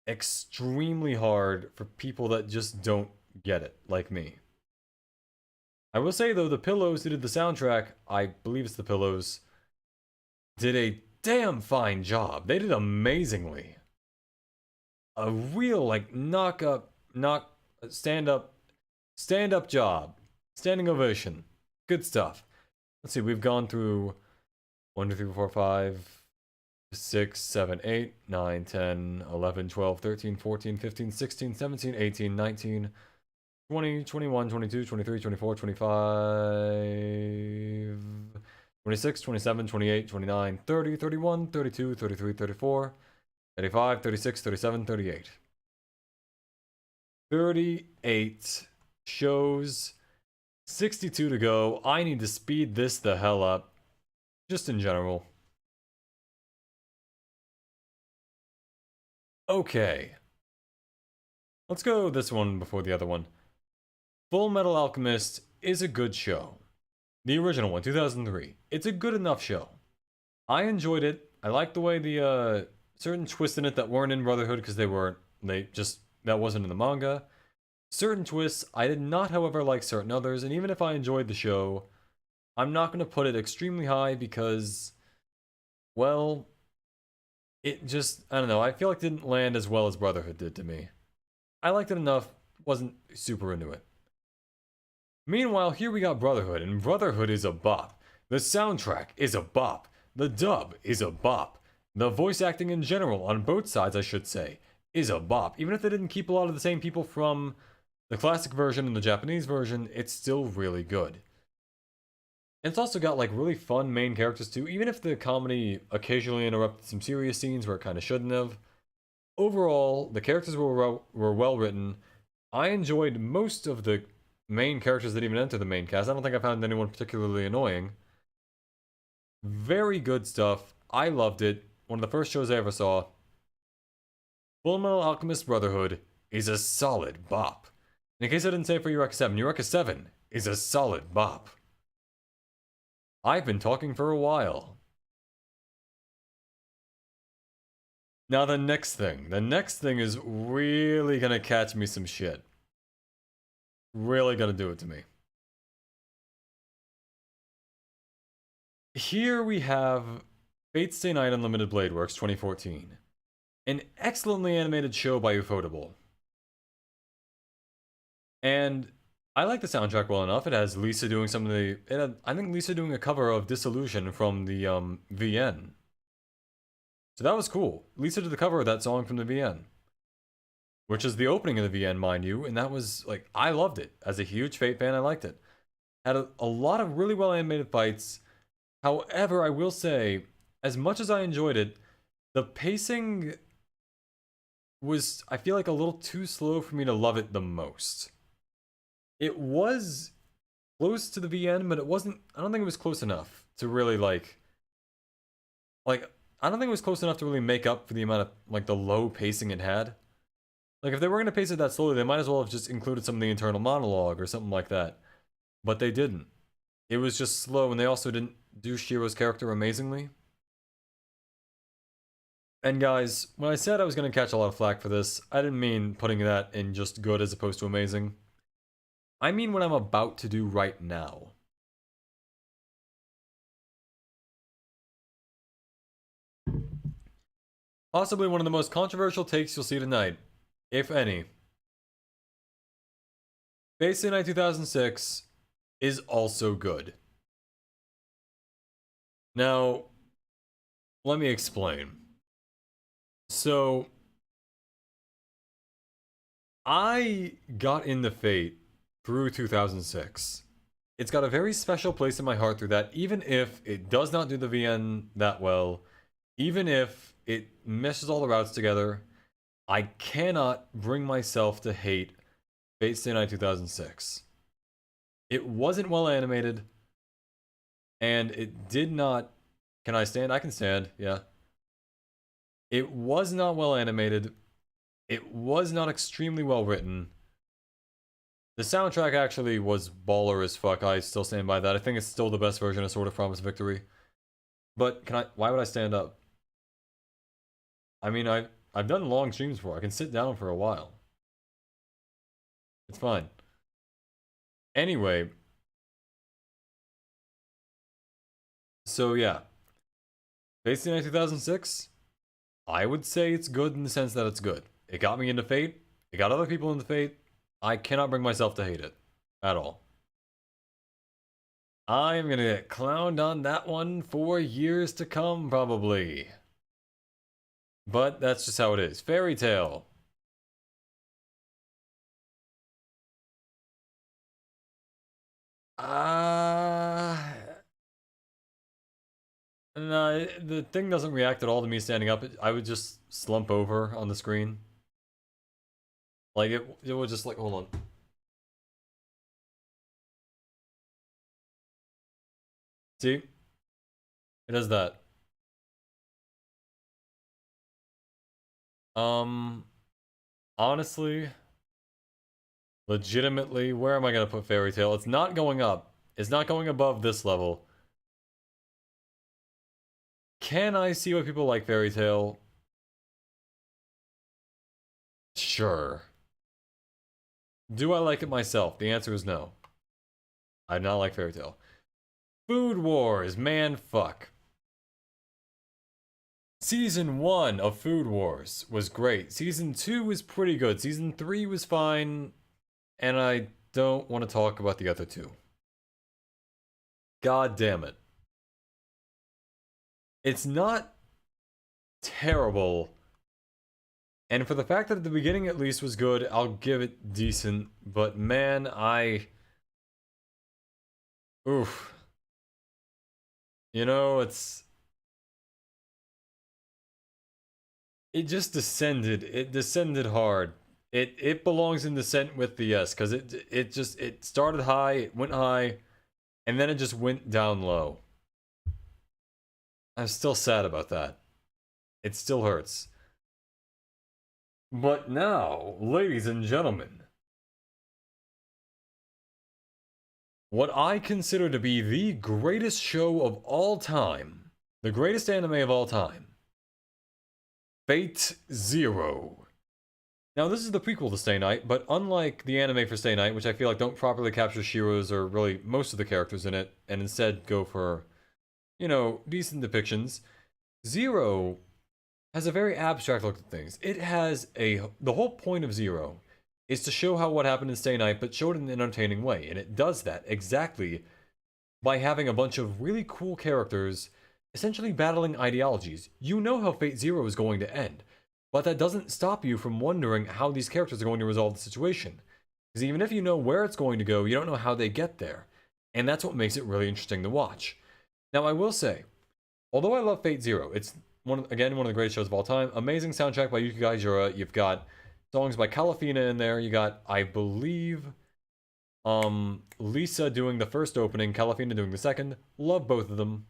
extremely hard for people that just don't get it, like me. I will say though, the Pillows who did the soundtrack, I believe it's the Pillows, did a damn fine job. They did amazingly. A real like stand up job. Standing ovation. Good stuff. Let's see, we've gone through 1, 2, 3, 4, 5, 6, 7, 8, 9, 10, 11, 12, 13, 14, 15, 16, 17, 18, 19, 20, 21, 22, 23, 24, 25, 26, 27, 28, 29, 30, 31, 32, 33, 34, 35, 36, 37, 38. 38 shows, 62 to go. I need to speed this the hell up, just in general. Okay. Let's go this one before the other one. Fullmetal Alchemist is a good show. The original one, 2003. It's a good enough show. I enjoyed it. I liked the way the certain twists in it that weren't in Brotherhood because that wasn't in the manga. Certain twists, I did not, however, like certain others, and even if I enjoyed the show, I'm not going to put it extremely high because, well, it just, I don't know, I feel like it didn't land as well as Brotherhood did to me. I liked it enough, wasn't super into it. Meanwhile, here we got Brotherhood, and Brotherhood is a bop. The soundtrack is a bop. The dub is a bop. The voice acting in general, on both sides I should say, is a bop. Even if they didn't keep a lot of the same people from the classic version and the Japanese version, it's still really good. And it's also got like really fun main characters too, even if the comedy occasionally interrupted some serious scenes where it kind of shouldn't have. Overall, the characters were well written. I enjoyed most of the main characters that even enter the main cast. I don't think I found anyone particularly annoying. Very good stuff. I loved it. One of the first shows I ever saw. Fullmetal Alchemist Brotherhood is a solid bop. In case I didn't say it for Eureka 7, Eureka 7 is a solid bop. I've been talking for a while. Now the next thing. The next thing is really gonna catch me some shit. Really gonna do it to me. Here we have Fate Stay Night Unlimited Blade Works 2014. An excellently animated show by Ufotable. And I like the soundtrack well enough. It has Lisa doing some of the... I think Lisa doing a cover of Disillusion from the VN. So that was cool. Lisa did the cover of that song from the VN. Which is the opening of the VN, mind you. And that was, like, I loved it. As a huge Fate fan, I liked it. Had a lot of really well animated fights. However, I will say, as much as I enjoyed it, the pacing was, I feel like, a little too slow for me to love it the most. It was close to the VN, but it wasn't, I don't think it was close enough to really, like, I don't think it was close enough to really make up for the amount of, like, the low pacing it had. Like, if they were going to pace it that slowly, they might as well have just included some of the internal monologue or something like that. But they didn't. It was just slow, and they also didn't do Shiro's character amazingly. And guys, when I said I was going to catch a lot of flack for this, I didn't mean putting that in just good as opposed to amazing. I mean what I'm about to do right now. Possibly one of the most controversial takes you'll see tonight, if any. Fate Stay Night 2006 is also good. Now, let me explain. So, I got into Fate through 2006. It's got a very special place in my heart through that, even if it does not do the VN that well, even if it meshes all the routes together, I cannot bring myself to hate Fate Stay Night 2006. It wasn't well animated, and it did not... Can I stand? I can stand, yeah. It was not well animated. It was not extremely well written. The soundtrack actually was baller as fuck. I still stand by that. I think it's still the best version of Sword of Promise Victory. But can I... Why would I stand up? I mean, I've done long streams before. I can sit down for a while. It's fine. Anyway. So yeah. Fate Stay Night 2006, I would say it's good in the sense that it's good. It got me into Fate. It got other people into Fate. I cannot bring myself to hate it. At all. I am gonna get clowned on that one for years to come, probably. But that's just how it is. Fairy Tail. No, the thing doesn't react at all to me standing up. I would just slump over on the screen. Like, it would just, like, hold on. See? It does that. Honestly, legitimately, where am I gonna put Fairy Tail? It's not going up. It's not going above this level. Can I see why people like Fairy Tail? Sure. Do I like it myself? The answer is no. I do not like Fairy Tail. Food Wars, man fuck. Season 1 of Food Wars was great. Season 2 was pretty good. Season 3 was fine. And I don't want to talk about the other two. God damn it. It's not terrible. And for the fact that at the beginning at least was good, I'll give it decent. But man, oof. You know, it just descended. It descended hard. It belongs in descent with the S, because it started high, it went high, and then it just went down low. I'm still sad about that. It still hurts. But now, ladies and gentlemen, what I consider to be the greatest show of all time, the greatest anime of all time, Fate Zero. Now, this is the prequel to Stay Night, but unlike the anime for Stay Night, which I feel like don't properly capture Shiro's or really most of the characters in it, and instead go for, you know, decent depictions, Zero has a very abstract look at things. It has the whole point of Zero is to show how what happened in Stay Night, but show it in an entertaining way, and it does that exactly by having a bunch of really cool characters essentially battling ideologies. You know how Fate Zero is going to end, but that doesn't stop you from wondering how these characters are going to resolve the situation. Because even if you know where it's going to go, you don't know how they get there. And that's what makes it really interesting to watch. Now, I will say, although I love Fate Zero, it's one of the greatest shows of all time. Amazing soundtrack by Yuki Kaijura. You've got songs by Calafina in there. You got, I believe, Lisa doing the first opening, Calafina doing the second. Love both of them.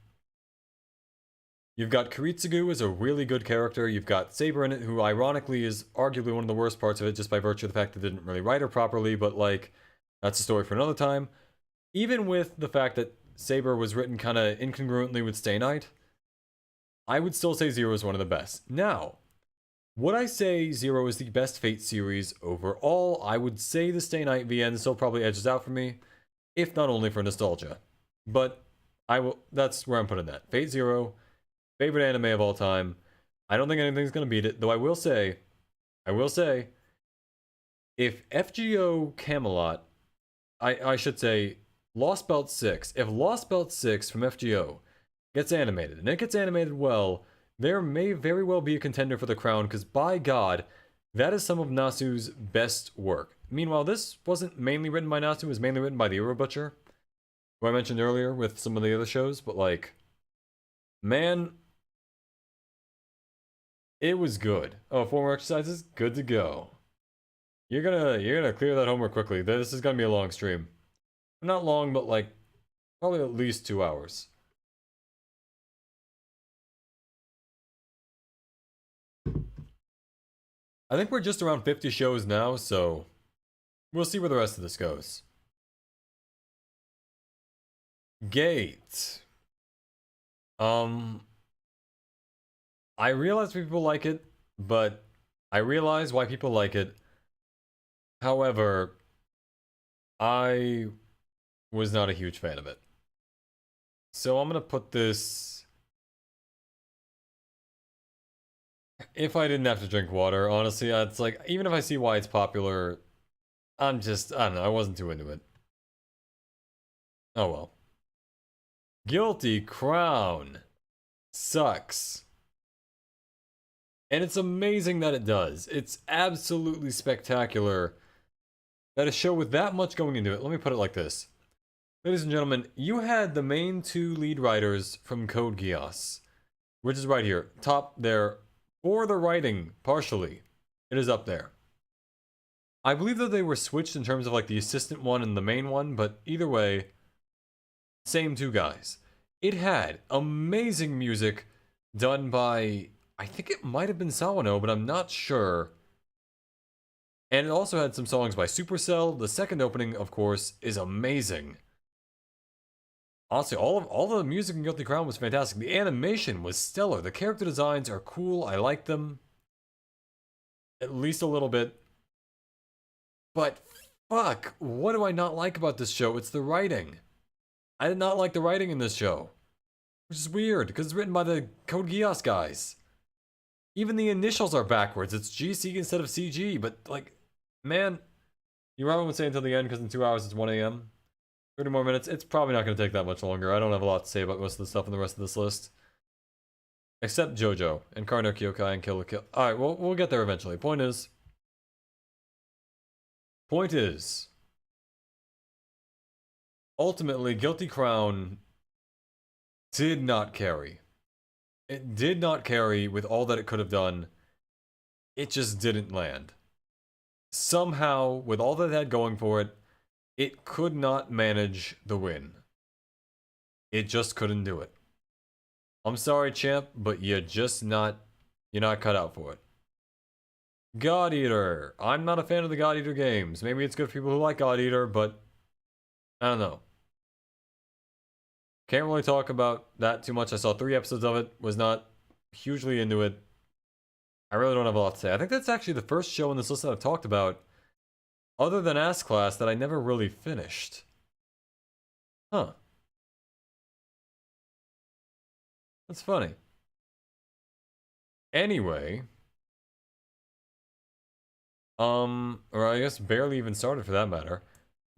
You've got Kiritsugu as a really good character. You've got Saber in it, who ironically is arguably one of the worst parts of it, just by virtue of the fact that they didn't really write her properly, but like, that's a story for another time. Even with the fact that Saber was written kind of incongruently with Stay Night, I would still say Zero is one of the best. Now, would I say Zero is the best Fate series overall? I would say the Stay Night VN still probably edges out for me, if not only for nostalgia. But that's where I'm putting that. Fate Zero, favorite anime of all time. I don't think anything's gonna beat it, though I will say, if FGO Camelot, I should say Lost Belt 6, if Lost Belt 6 from FGO gets animated, and it gets animated well, there may very well be a contender for the crown, because by God, that is some of Nasu's best work. Meanwhile, this wasn't mainly written by Nasu, it was mainly written by the Euro Butcher, who I mentioned earlier with some of the other shows, but like, man, it was good. Oh, 4 more exercises? Good to go. You're gonna clear that homework quickly. This is gonna be a long stream. Not long, but like, probably at least 2 hours. I think we're just around 50 shows now, so we'll see where the rest of this goes. Gate. I realize people like it, but I realize why people like it. However, I was not a huge fan of it. So I'm gonna put this... If I didn't have to drink water, honestly, it's like, even if I see why it's popular, I don't know, I wasn't too into it. Oh well. Guilty Crown sucks. And it's amazing that it does. It's absolutely spectacular that a show with that much going into it, let me put it like this. Ladies and gentlemen, you had the main 2 lead writers from Code Geass, which is right here, top there, for the writing, partially. It is up there. I believe that they were switched in terms of like the assistant one and the main one, but either way, same 2 guys. It had amazing music done by, I think it might have been Sawano, but I'm not sure. And it also had some songs by Supercell. The second opening, of course, is amazing. Honestly, all the music in Guilty Crown was fantastic. The animation was stellar. The character designs are cool. I like them. At least a little bit. But fuck, what do I not like about this show? It's the writing. I did not like the writing in this show. Which is weird, because it's written by the Code Geass guys. Even the initials are backwards. It's GC instead of CG, but like, man, you probably would say until the end, because in 2 hours it's 1 a.m. 30 more minutes. It's probably not going to take that much longer. I don't have a lot to say about most of the stuff in the rest of this list. Except Jojo, and Karno Kyokai, and Kill la Kill. Alright, well, we'll get there eventually. Point is, ultimately, Guilty Crown did not carry. It did not carry with all that it could have done. it just didn't land. Somehow, with all that it had going for it, it could not manage the win. It just couldn't do it. I'm sorry, champ, but you're not cut out for it. God Eater. I'm not a fan of the God Eater games. Maybe it's good for people who like God Eater, but I don't know. Can't really talk about that too much. I saw 3 episodes of it, was not hugely into it. I really don't have a lot to say. I think that's actually the first show in this list that I've talked about, other than Ass Class, that I never really finished. Huh. That's funny. Anyway. Or I guess barely even started for that matter.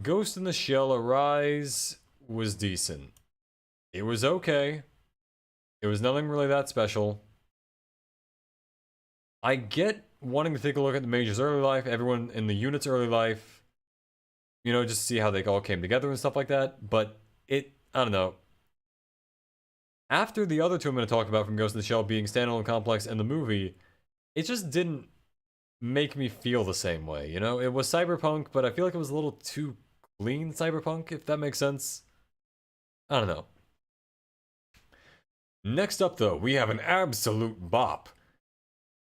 Ghost in the Shell Arise was decent. It was okay. It was nothing really that special. I get wanting to take a look at the Major's early life, everyone in the unit's early life, you know, just see how they all came together and stuff like that, but I don't know. After the other two I'm going to talk about from Ghost in the Shell being standalone complex and the movie, it just didn't make me feel the same way, you know? It was cyberpunk, but I feel like it was a little too clean cyberpunk, if that makes sense. I don't know. Next up, though, we have an absolute bop.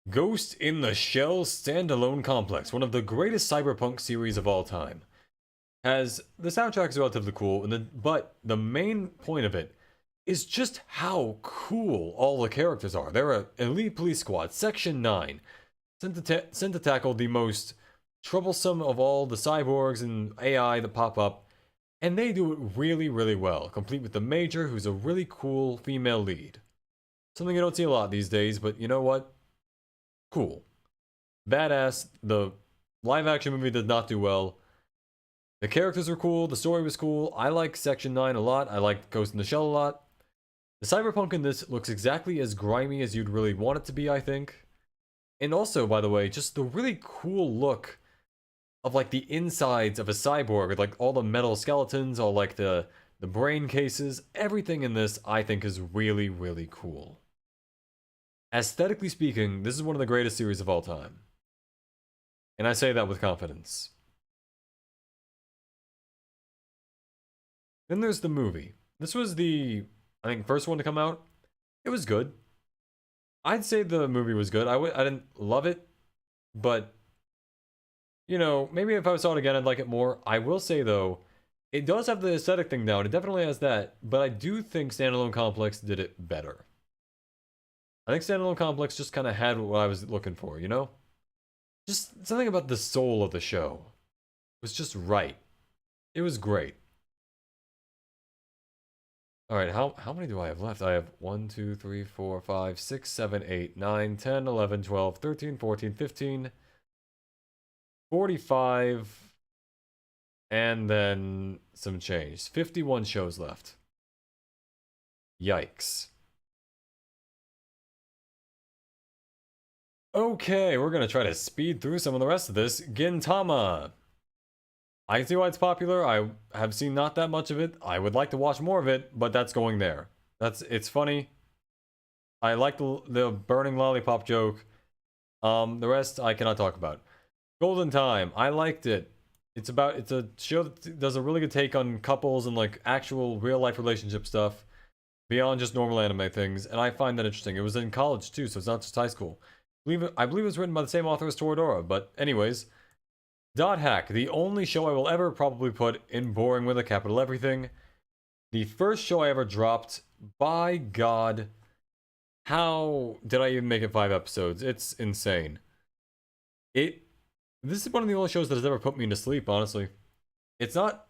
Ghost in the Shell standalone complex, one of the greatest cyberpunk series of all time. The soundtrack is relatively cool, but the main point of it is just how cool all the characters are. They're an elite police squad, Section 9, sent to tackle the most troublesome of all the cyborgs and AI that pop up, and they do it really, really well, complete with the Major, who's a really cool female lead. Something you don't see a lot these days, but you know what? Cool. Badass. The live-action movie did not do well. The characters were cool, the story was cool. I like Section 9 a lot, I like Ghost in the Shell a lot. The cyberpunk in this looks exactly as grimy as you'd really want it to be, I think. And also, by the way, just the really cool look of like the insides of a cyborg with like all the metal skeletons, all like the brain cases. Everything in this I think is really, really cool. Aesthetically speaking, this is one of the greatest series of all time. And I say that with confidence. Then there's the movie. This was the, I think, first one to come out. It was good. I'd say the movie was good. I didn't love it, but, you know, maybe if I saw it again, I'd like it more. I will say, though, it does have the aesthetic thing down. It definitely has that, but I do think Standalone Complex did it better. I think Standalone Complex just kind of had what I was looking for, you know? Just something about the soul of the show was just right. It was great. Alright, how many do I have left? I have 1, 2, 3, 4, 5, 6, 7, 8, 9, 10, 11, 12, 13, 14, 15, 45, and then some change. 51 shows left. Yikes. Okay, we're gonna try to speed through some of the rest of this. Gintama. I can see why it's popular. I have seen not that much of it. I would like to watch more of it, but that's going there. It's funny. I like the burning lollipop joke. The rest I cannot talk about. Golden Time. I liked it. It's a show that does a really good take on couples and like actual real life relationship stuff beyond just normal anime things, and I find that interesting. It was in college too, so it's not just high school. I believe it was written by the same author as Toradora, but anyways. Dot Hack, the only show I will ever probably put in boring with a capital everything. The first show I ever dropped, by God, how did I even make it 5 episodes? It's insane. This is one of the only shows that has ever put me to sleep, honestly. It's not,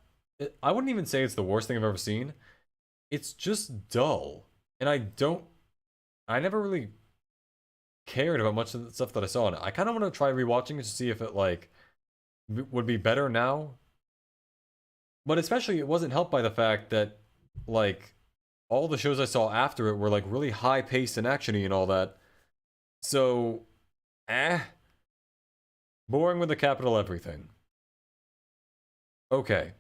I wouldn't even say it's the worst thing I've ever seen. It's just dull. And I never really cared about much of the stuff that I saw in it. I kind of want to try rewatching it to see if it, like, would be better now. But especially it wasn't helped by the fact that like all the shows I saw after it were like really high paced and actiony and all that. So boring with a capital everything. Okay.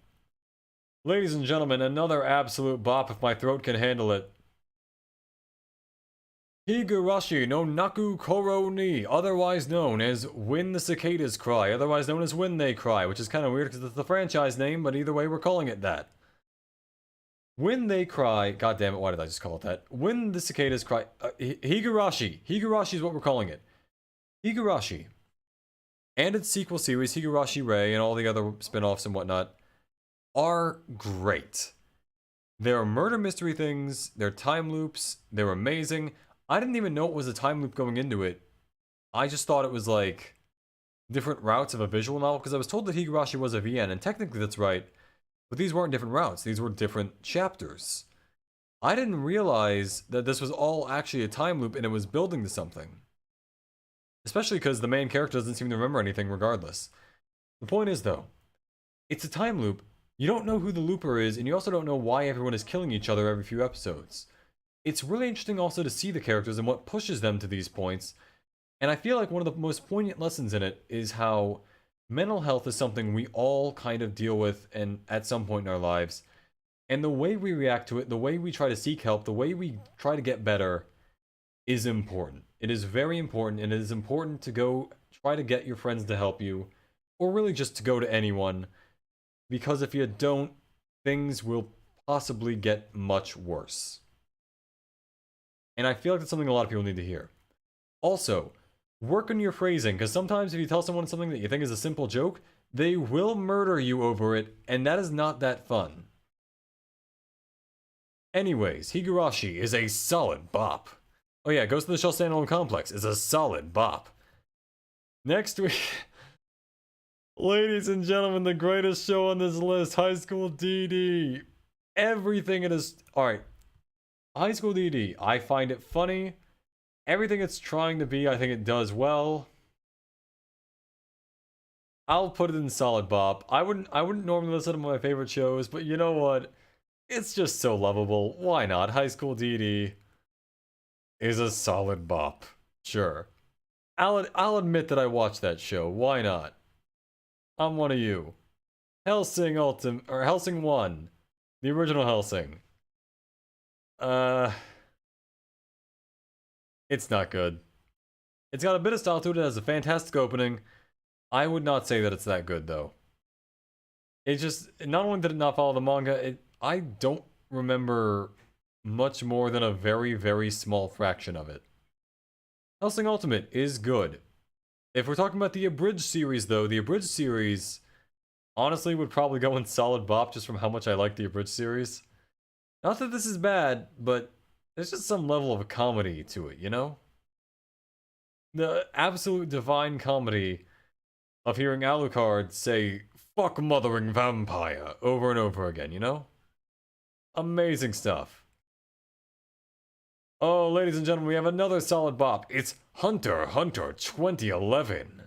Ladies and gentlemen, another absolute bop if my throat can handle it. Higurashi no Naku Koro ni, otherwise known as When the Cicadas Cry, otherwise known as When They Cry, which is kind of weird because it's the franchise name, but either way we're calling it that. When They Cry, god damn it, why did I just call it that? When the Cicadas Cry, Higurashi. Higurashi is what we're calling it. Higurashi. And its sequel series, Higurashi Rei, and all the other spin-offs and whatnot, are great. They're murder mystery things, they're time loops, they're amazing. I didn't even know it was a time loop going into it. I just thought it was like different routes of a visual novel, because I was told that Higurashi was a VN, and technically that's right, but these weren't different routes, these were different chapters. I didn't realize that this was all actually a time loop and it was building to something. Especially because the main character doesn't seem to remember anything regardless. The point is though, it's a time loop, you don't know who the looper is, and you also don't know why everyone is killing each other every few episodes. It's really interesting also to see the characters and what pushes them to these points, and I feel like one of the most poignant lessons in it is how mental health is something we all kind of deal with and at some point in our lives, and the way we react to it, the way we try to seek help, the way we try to get better is important. It is very important, and it is important to go try to get your friends to help you, or really just to go to anyone, because if you don't, things will possibly get much worse. And I feel like that's something a lot of people need to hear. Also, work on your phrasing, because sometimes if you tell someone something that you think is a simple joke, they will murder you over it, and that is not that fun. Anyways, Higurashi is a solid bop. Oh yeah, Ghost in the Shell Standalone Complex is a solid bop. Next week, ladies and gentlemen, the greatest show on this list, High School DD. Everything it is... Alright, High School DD, I find it funny. Everything it's trying to be, I think it does well. I'll put it in solid bop. I wouldn't normally listen to my favorite shows, but you know what? It's just so lovable. Why not? High School DD is a solid bop. Sure. I'll admit that I watched that show. Why not? I'm one of you. Hellsing Hellsing 1. The original Hellsing. It's not good. It's got a bit of style to it, it has a fantastic opening. I would not say that it's that good though. It just, not only did it not follow the manga, I don't remember much more than a very, very small fraction of it. Hellsing Ultimate is good. If we're talking about the Abridged series though, the Abridged series honestly would probably go in solid bop just from how much I like the Abridged series. Not that this is bad, but there's just some level of comedy to it, you know? The absolute divine comedy of hearing Alucard say, "Fuck mothering vampire," over and over again, you know? Amazing stuff. Oh, ladies and gentlemen, we have another solid bop. It's Hunter x Hunter 2011.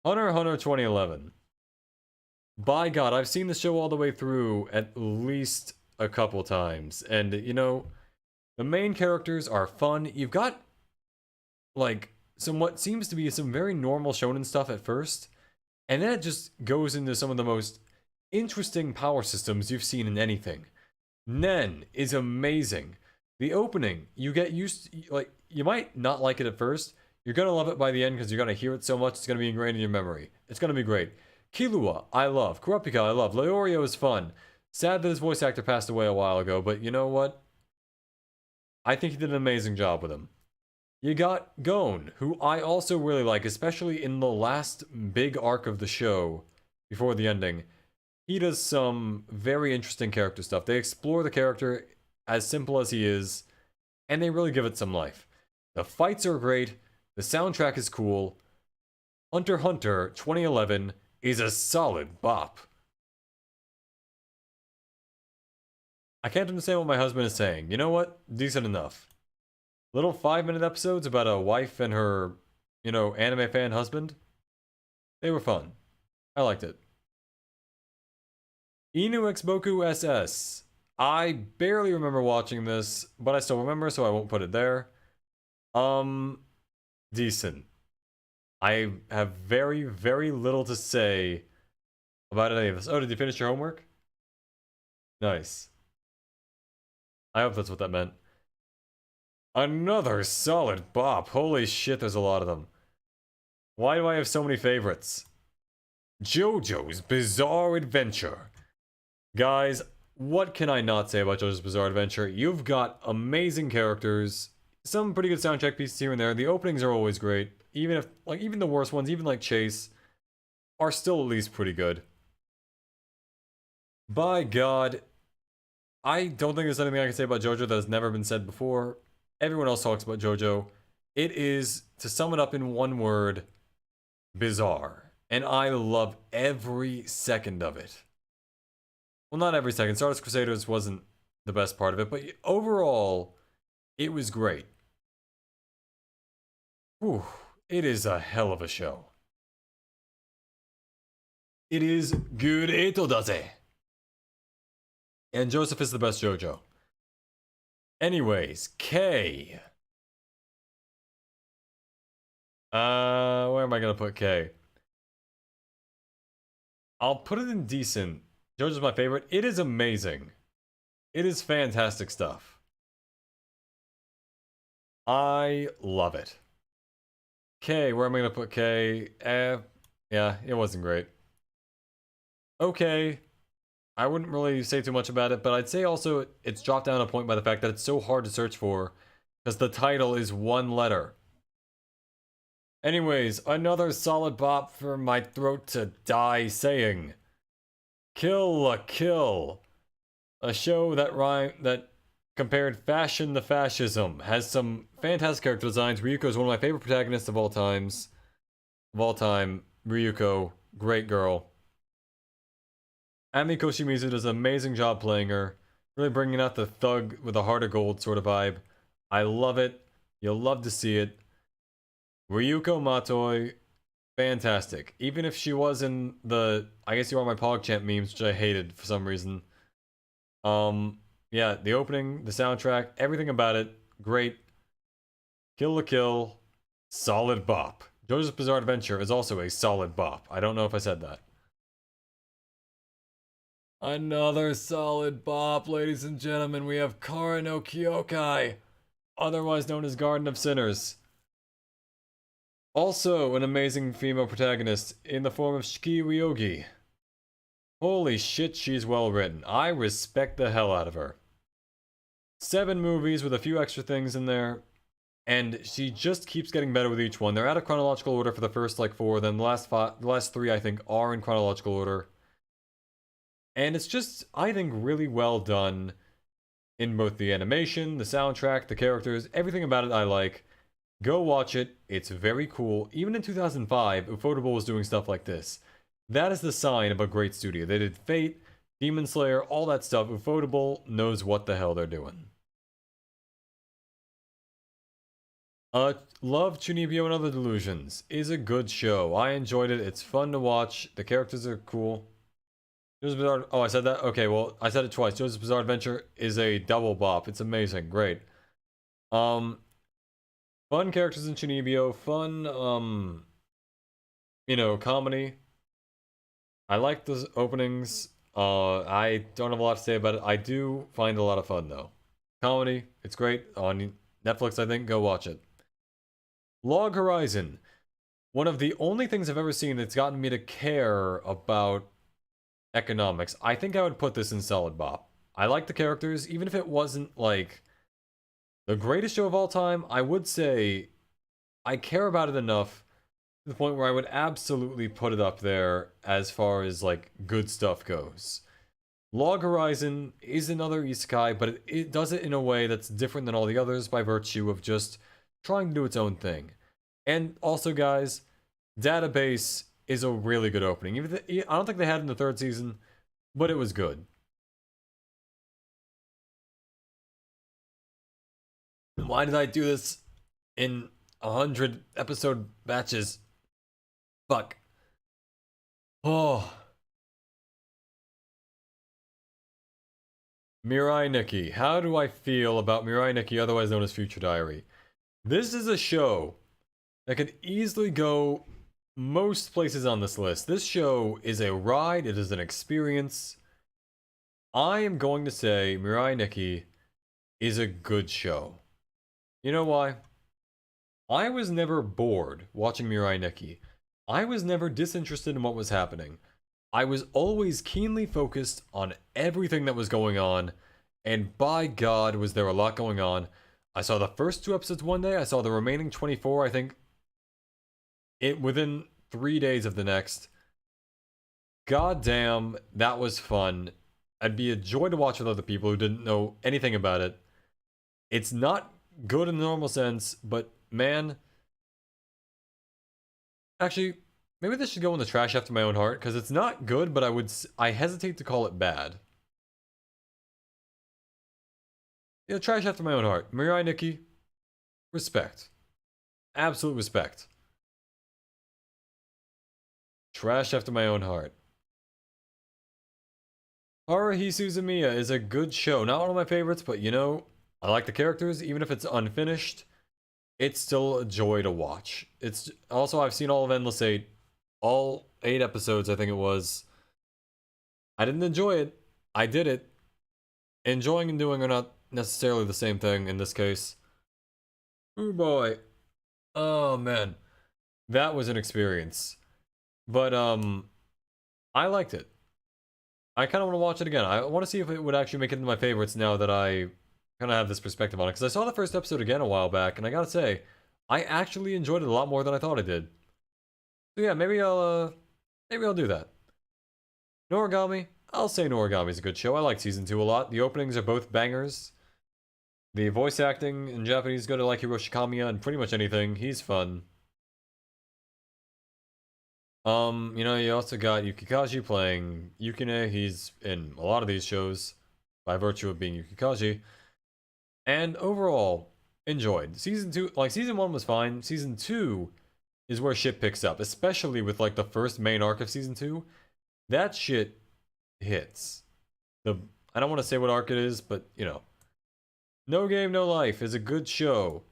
Hunter x Hunter 2011. By God, I've seen the show all the way through at least a couple times. And, you know, the main characters are fun. You've got, like, what seems to be some very normal shonen stuff at first. And then it just goes into some of the most interesting power systems you've seen in anything. Nen is amazing. The opening, you get used to, like, you might not like it at first. You're gonna love it by the end because you're gonna hear it so much, it's gonna be ingrained in your memory. It's gonna be great. Killua, I love. Kurapika, I love. Leorio is fun. Sad that his voice actor passed away a while ago, but you know what? I think he did an amazing job with him. You got Gon, who I also really like, especially in the last big arc of the show, before the ending. He does some very interesting character stuff. They explore the character as simple as he is, and they really give it some life. The fights are great, the soundtrack is cool. Hunter x Hunter 2011 is a solid bop. I can't understand what my husband is saying. You know what? Decent enough. Little 5-minute episodes about a wife and her, you know, anime fan husband. They were fun. I liked it. Inu x Boku SS. I barely remember watching this, but I still remember, so I won't put it there. Decent. I have very, very little to say about any of this. Oh, did you finish your homework? Nice. I hope that's what that meant. Another solid bop. Holy shit, there's a lot of them. Why do I have so many favorites? JoJo's Bizarre Adventure. Guys, what can I not say about JoJo's Bizarre Adventure? You've got amazing characters, some pretty good soundtrack pieces here and there. The openings are always great. Even if, like, even the worst ones, even like Chase, are still at least pretty good. By God, I don't think there's anything I can say about JoJo that has never been said before. Everyone else talks about JoJo. It is, to sum it up in one word, bizarre. And I love every second of it. Well, not every second. Stardust Crusaders wasn't the best part of it, but overall, it was great. Whew, it is a hell of a show. It is good daze. And Joseph is the best JoJo. Anyways, K. Where am I gonna put K? I'll put it in decent. JoJo's my favorite. It is amazing. It is fantastic stuff. I love it. K, where am I gonna put K? Yeah, it wasn't great. Okay. I wouldn't really say too much about it, but I'd say also it's dropped down a point by the fact that it's so hard to search for, because the title is one letter. Anyways, another solid bop for my throat to die saying. Kill la Kill. A show that compared fashion to fascism. Has some fantastic character designs. Ryuko is one of my favorite protagonists of all time. Ryuko, great girl. Ami Koshimizu does an amazing job playing her. Really bringing out the thug with a heart of gold sort of vibe. I love it. You'll love to see it. Ryuko Matoi, fantastic. Even if she was in the I Guess You Are My PogChamp memes, which I hated for some reason. Yeah, the opening, the soundtrack, everything about it, great. Kill la Kill, solid bop. JoJo's Bizarre Adventure is also a solid bop. I don't know if I said that. Another solid bop, ladies and gentlemen. We have Kara no Kyokai, otherwise known as Garden of Sinners. Also an amazing female protagonist in the form of Shiki Ryogi. Holy shit, she's well written. I respect the hell out of her. 7 movies with a few extra things in there, and she just keeps getting better with each one. They're out of chronological order for the first like 4, then the last 3 I think are in chronological order. And it's just, I think, really well done in both the animation, the soundtrack, the characters, everything about it I like. Go watch it, it's very cool. Even in 2005, Ufotable was doing stuff like this. That is the sign of a great studio. They did Fate, Demon Slayer, all that stuff. Ufotable knows what the hell they're doing. Love Chunibyo and Other Delusions is a good show. I enjoyed it, it's fun to watch, the characters are cool. JoJo's Bizarre... Oh, I said that? Okay, well, I said it twice. JoJo's Bizarre Adventure is a double bop. It's amazing. Great. Fun characters in Chunibyo. Fun, you know, comedy. I like those openings. I don't have a lot to say about it. I do find it a lot of fun, though. Comedy. It's great. On Netflix, I think. Go watch it. Log Horizon. One of the only things I've ever seen that's gotten me to care about economics. I think I would put this in solid bop. I like the characters, even if it wasn't like the greatest show of all time. I would say I care about it enough to the point where I would absolutely put it up there as far as like good stuff goes. Log Horizon is another isekai, but it does it in a way that's different than all the others by virtue of just trying to do its own thing. And also, guys, Database is a really good opening. Even I don't think they had it in the 3rd season, but it was good. Why did I do this in 100 episode batches? Fuck. Oh. Mirai Nikki. How do I feel about Mirai Nikki, otherwise known as Future Diary? This is a show that could easily go most places on this list. This show is a ride, it is an experience. I am going to say Mirai Nikki is a good show. You know why? I was never bored watching Mirai Nikki. I was never disinterested in what was happening. I was always keenly focused on everything that was going on, and by God, was there a lot going on. I saw the first 2 episodes one day, I saw the remaining 24, I think, within 3 days of the next. God damn, that was fun. I'd be a joy to watch with other people who didn't know anything about it. It's not good in the normal sense, but man, actually, maybe this should go in the trash after my own heart, because it's not good, but I hesitate to call it bad. Yeah, trash after my own heart. Mirai Nikki, respect. Absolute respect. Trash after my own heart. Haruhi Suzumiya is a good show. Not one of my favorites, but you know, I like the characters, even if it's unfinished. It's still a joy to watch. It's also, I've seen all of Endless 8. All 8 episodes, I think it was. I didn't enjoy it. I did it. Enjoying and doing are not necessarily the same thing in this case. Oh boy. Oh man. That was an experience. But I liked it. I kind of want to watch it again. I want to see if it would actually make it into my favorites now that I kind of have this perspective on it. Because I saw the first episode again a while back, and I gotta say, I actually enjoyed it a lot more than I thought I did. So yeah, maybe I'll do that. Noragami, I'll say Noragami's a good show. I like season 2 a lot. The openings are both bangers. The voice acting in Japanese is good. I like Hiroshi Kamiya and pretty much anything. He's fun. You know, you also got Yukikaji playing Yukine. He's in a lot of these shows by virtue of being Yukikaji. And overall, enjoyed. Season 2, like season 1 was fine. Season 2 is where shit picks up, especially with like the first main arc of season 2. That shit hits. I don't want to say what arc it is, but you know. No Game No Life is a good show.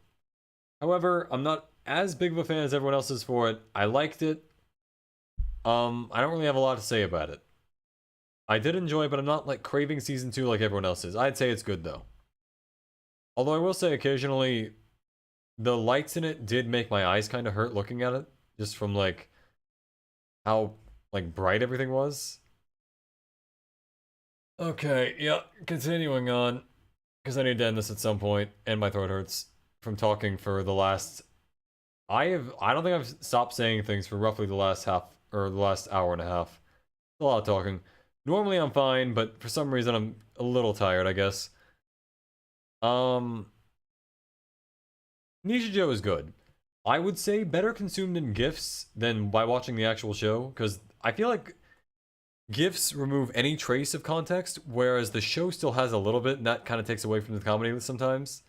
However, I'm not as big of a fan as everyone else is for it. I liked it. I don't really have a lot to say about it. I did enjoy it, but I'm not like craving season 2 like everyone else is. I'd say it's good though. Although I will say occasionally the lights in it did make my eyes kind of hurt looking at it, just from like how like bright everything was. Okay, yeah, continuing on, because I need to end this at some point, and my throat hurts from talking for the last. I don't think I've stopped saying things for roughly the last half or the last hour and a half. A lot of talking. Normally I'm fine, but for some reason I'm a little tired, I guess. Nishijo is good. I would say better consumed in GIFs than by watching the actual show, because I feel like GIFs remove any trace of context, whereas the show still has a little bit, and that kind of takes away from the comedy sometimes.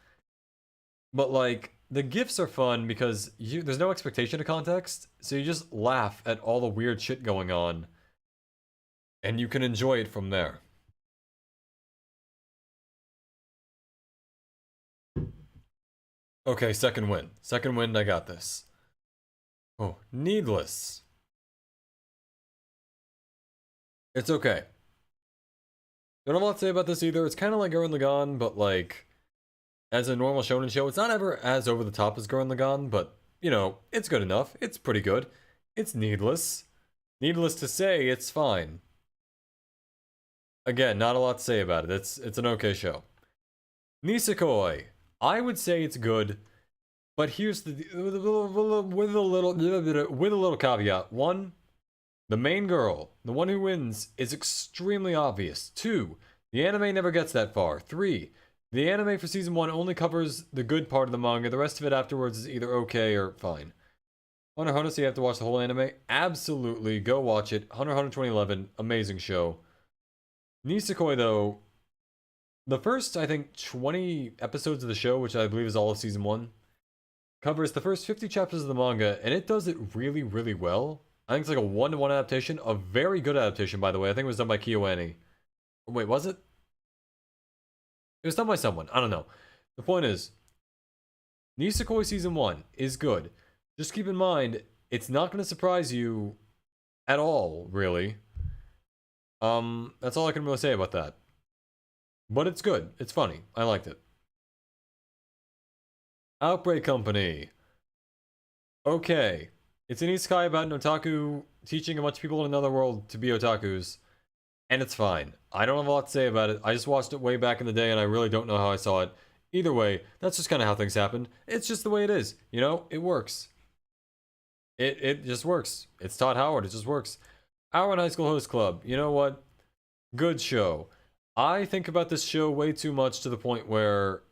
But like, the GIFs are fun because there's no expectation of context, so you just laugh at all the weird shit going on, and you can enjoy it from there. Okay, second win. Second win, I got this. Oh, Needless. It's okay. Don't have a lot to say about this either. It's kind of like Gurren Lagann, but like, as a normal shonen show, it's not ever as over the top as Gurren Lagann, but, you know, it's good enough. It's pretty good. It's needless. Needless to say, it's fine. Again, not a lot to say about it. It's an okay show. Nisikoi. I would say it's good, but here's with a little caveat. One, the main girl, the one who wins, is extremely obvious. 2, the anime never gets that far. 3, the anime for season 1 only covers the good part of the manga. The rest of it afterwards is either okay or fine. Hunter x Hunter, so you have to watch the whole anime? Absolutely, go watch it. Hunter x Hunter 2011, amazing show. Nisikoi, though, the first, I think, 20 episodes of the show, which I believe is all of season 1, covers the first 50 chapters of the manga, and it does it really, really well. I think it's like a 1-to-1 adaptation. A very good adaptation, by the way. I think it was done by KyoAni. Wait, was it? It was done by someone. I don't know. The point is, Nisikoi Season 1 is good. Just keep in mind, it's not going to surprise you at all, really. That's all I can really say about that. But it's good. It's funny. I liked it. Outbreak Company. Okay. It's an isekai about an otaku teaching a bunch of people in another world to be otakus. And it's fine. I don't have a lot to say about it. I just watched it way back in the day and I really don't know how I saw it. Either way, that's just kind of how things happen. It's just the way it is. You know, it works. It just works. It's Todd Howard. It just works. Our High School Host Club. You know what? Good show. I think about this show way too much to the point where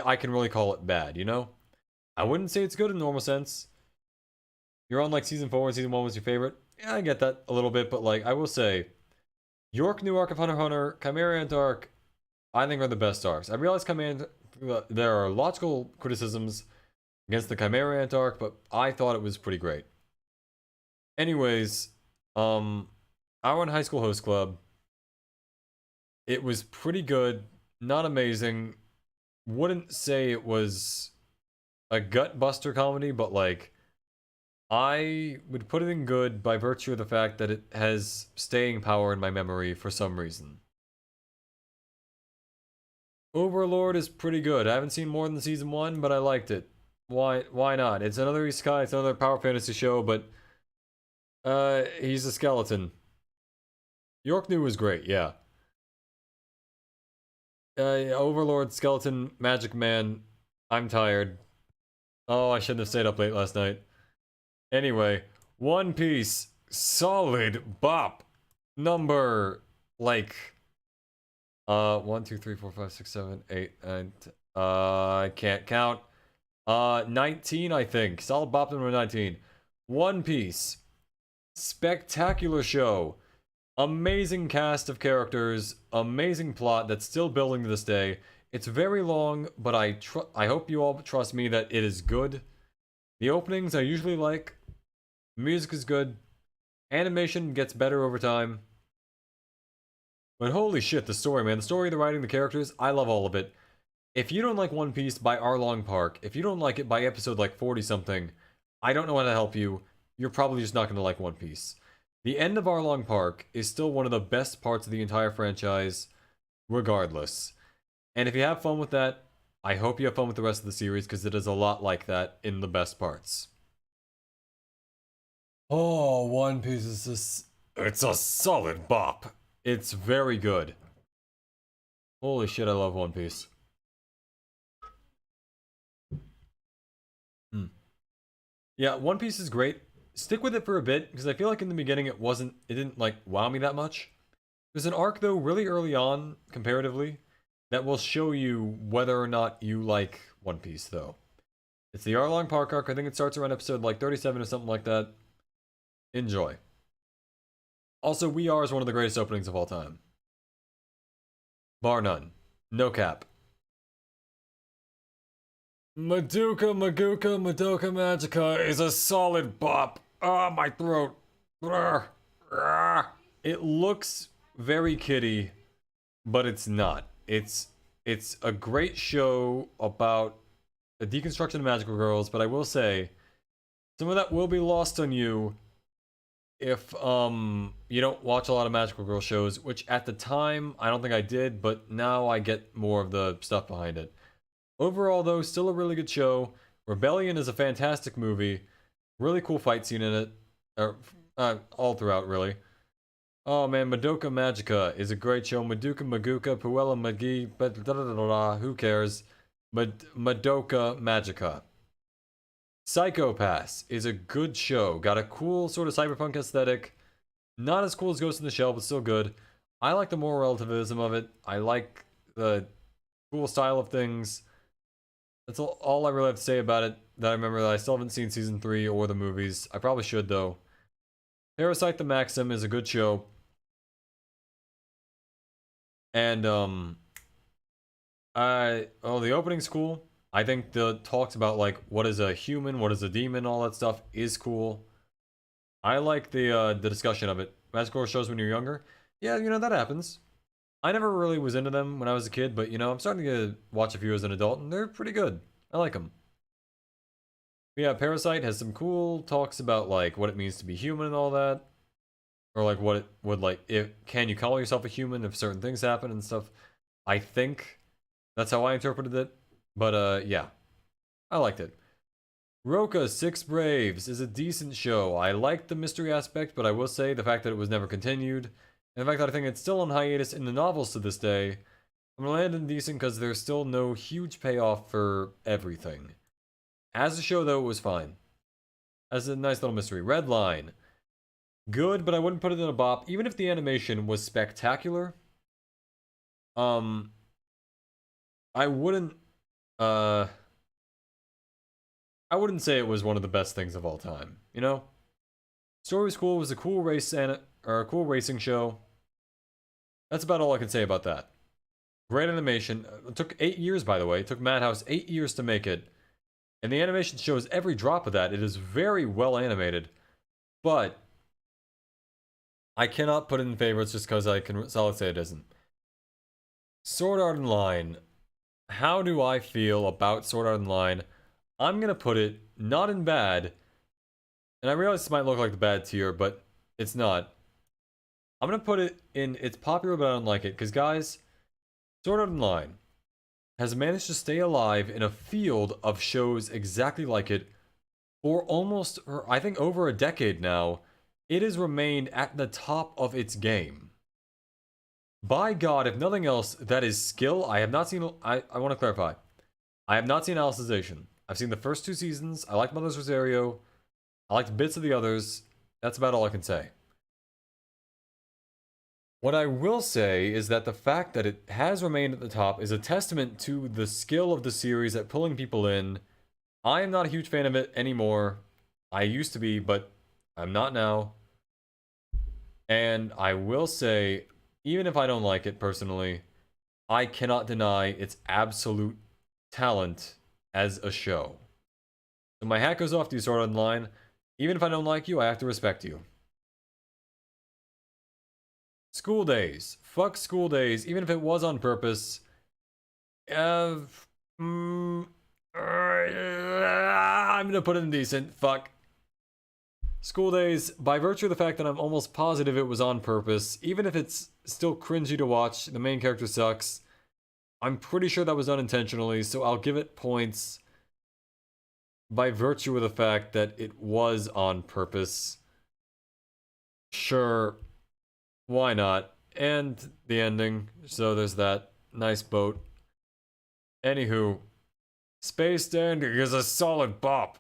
I can really call it bad, you know? I wouldn't say it's good in normal sense. You're on like season 4 and season 1 was your favorite. Yeah, I get that a little bit, but like I will say, York New Arc of Hunter x Hunter, Chimera Ant Arc, I think are the best arcs. I realize there are logical criticisms against the Chimera Ant Arc, but I thought it was pretty great. Anyways, our High School Host Club, it was pretty good, not amazing. Wouldn't say it was a gut buster comedy, but like I would put it in good by virtue of the fact that it has staying power in my memory for some reason. Overlord is pretty good. I haven't seen more than season 1, but I liked it. Why not? It's another isekai, it's another power fantasy show, but he's a skeleton. York New was great, yeah. Overlord, skeleton, magic man. I'm tired. Oh, I shouldn't have stayed up late last night. Anyway, One Piece, solid bop. Number, like, 1, 2, 3, 4, 5, 6, 7, 8, and, I can't count. 19, I think. Solid bop number 19. One Piece. Spectacular show. Amazing cast of characters. Amazing plot that's still building to this day. It's very long, but I hope you all trust me that it is good. The openings I usually like. Music is good. Animation gets better over time. But holy shit, the story, man. The story, the writing, the characters, I love all of it. If you don't like One Piece by Arlong Park, if you don't like it by episode like 40-something, I don't know how to help you. You're probably just not going to like One Piece. The end of Arlong Park is still one of the best parts of the entire franchise, regardless. And if you have fun with that, I hope you have fun with the rest of the series, because it is a lot like that in the best parts. Oh, One Piece is just... It's a solid bop. It's very good. Holy shit, I love One Piece. Yeah, One Piece is great. Stick with it for a bit, because I feel like in the beginning it didn't like wow me that much. There's an arc though really early on, comparatively, that will show you whether or not you like One Piece though. It's the Arlong Park arc. I think it starts around episode like 37 or something like that. Enjoy. Also, We Are is one of the greatest openings of all time. Bar none. No cap. Madoka Magica is a solid bop. Ah, my throat. It looks very kiddie, but it's not. It's a great show about the deconstruction of magical girls, but I will say some of that will be lost on you if you don't watch a lot of magical girl shows, which at the time I don't think I did, but now I get more of the stuff behind it. Overall though, still a really good show. Rebellion is a fantastic movie. Really cool fight scene in it. All throughout really. Oh man, Madoka Magica is a great show. Madoka Maguka, Puella Magi, who cares? Madoka Magica. Psycho-Pass is a good show. Got a cool sort of cyberpunk aesthetic. Not as cool as Ghost in the Shell, but still good. I like the moral relativism of it. I like the cool style of things. That's all I really have to say about it. That I remember that I still haven't seen season 3 or the movies. I probably should though. Parasite the Maxim is a good show. And the opening's cool. I think the talks about like what is a human, what is a demon, all that stuff is cool. I like the discussion of it. Magical shows when you're younger. Yeah, you know, that happens. I never really was into them when I was a kid, but you know, I'm starting to watch a few as an adult, and they're pretty good. I like them. But yeah, Parasite has some cool talks about like what it means to be human and all that, or like what it would like. If can you call yourself a human if certain things happen and stuff. I think that's how I interpreted it. But yeah. I liked it. Roka Six Braves is a decent show. I liked the mystery aspect, but I will say the fact that it was never continued, and the fact that I think it's still on hiatus in the novels to this day, I'm gonna land in decent because there's still no huge payoff for everything. As a show, though, it was fine. As a nice little mystery. Red Line. Good, but I wouldn't put it in a bop. Even if the animation was spectacular, I wouldn't, I wouldn't say it was one of the best things of all time, you know? Story was cool, it was a cool or a cool racing show. That's about all I can say about that. Great animation. It took 8 years, by the way. It took Madhouse 8 years to make it. And the animation shows every drop of that. It is very well animated. But I cannot put it in favorites just because I can solidly say it isn't. Sword Art Online. How do I feel about Sword Art Online? I'm gonna put it not in bad. And I realize this might look like the bad tier, but it's not. I'm gonna put it in it's popular, but I don't like it. Because, guys, Sword Art Online has managed to stay alive in a field of shows exactly like it for almost, or I think over a decade now. It has remained at the top of its game. By God, if nothing else, that is skill. I have not seen, I want to clarify. I have not seen Alicization. I've seen the first 2 seasons. I like Mother's Rosario. I liked bits of the others. That's about all I can say. What I will say is that the fact that it has remained at the top is a testament to the skill of the series at pulling people in. I am not a huge fan of it anymore. I used to be, but I'm not now. And I will say, even if I don't like it personally, I cannot deny its absolute talent as a show. So my hat goes off to you, Sword Art Online. Even if I don't like you, I have to respect you. School Days. Fuck School Days, even if it was on purpose. I'm gonna put it in decent. Fuck. School Days, by virtue of the fact that I'm almost positive it was on purpose, even if it's still cringy to watch, the main character sucks, I'm pretty sure that was unintentionally, so I'll give it points by virtue of the fact that it was on purpose. Sure, why not? And the ending, so there's that. Nice boat. Anywho, Space Dandy is a solid bop.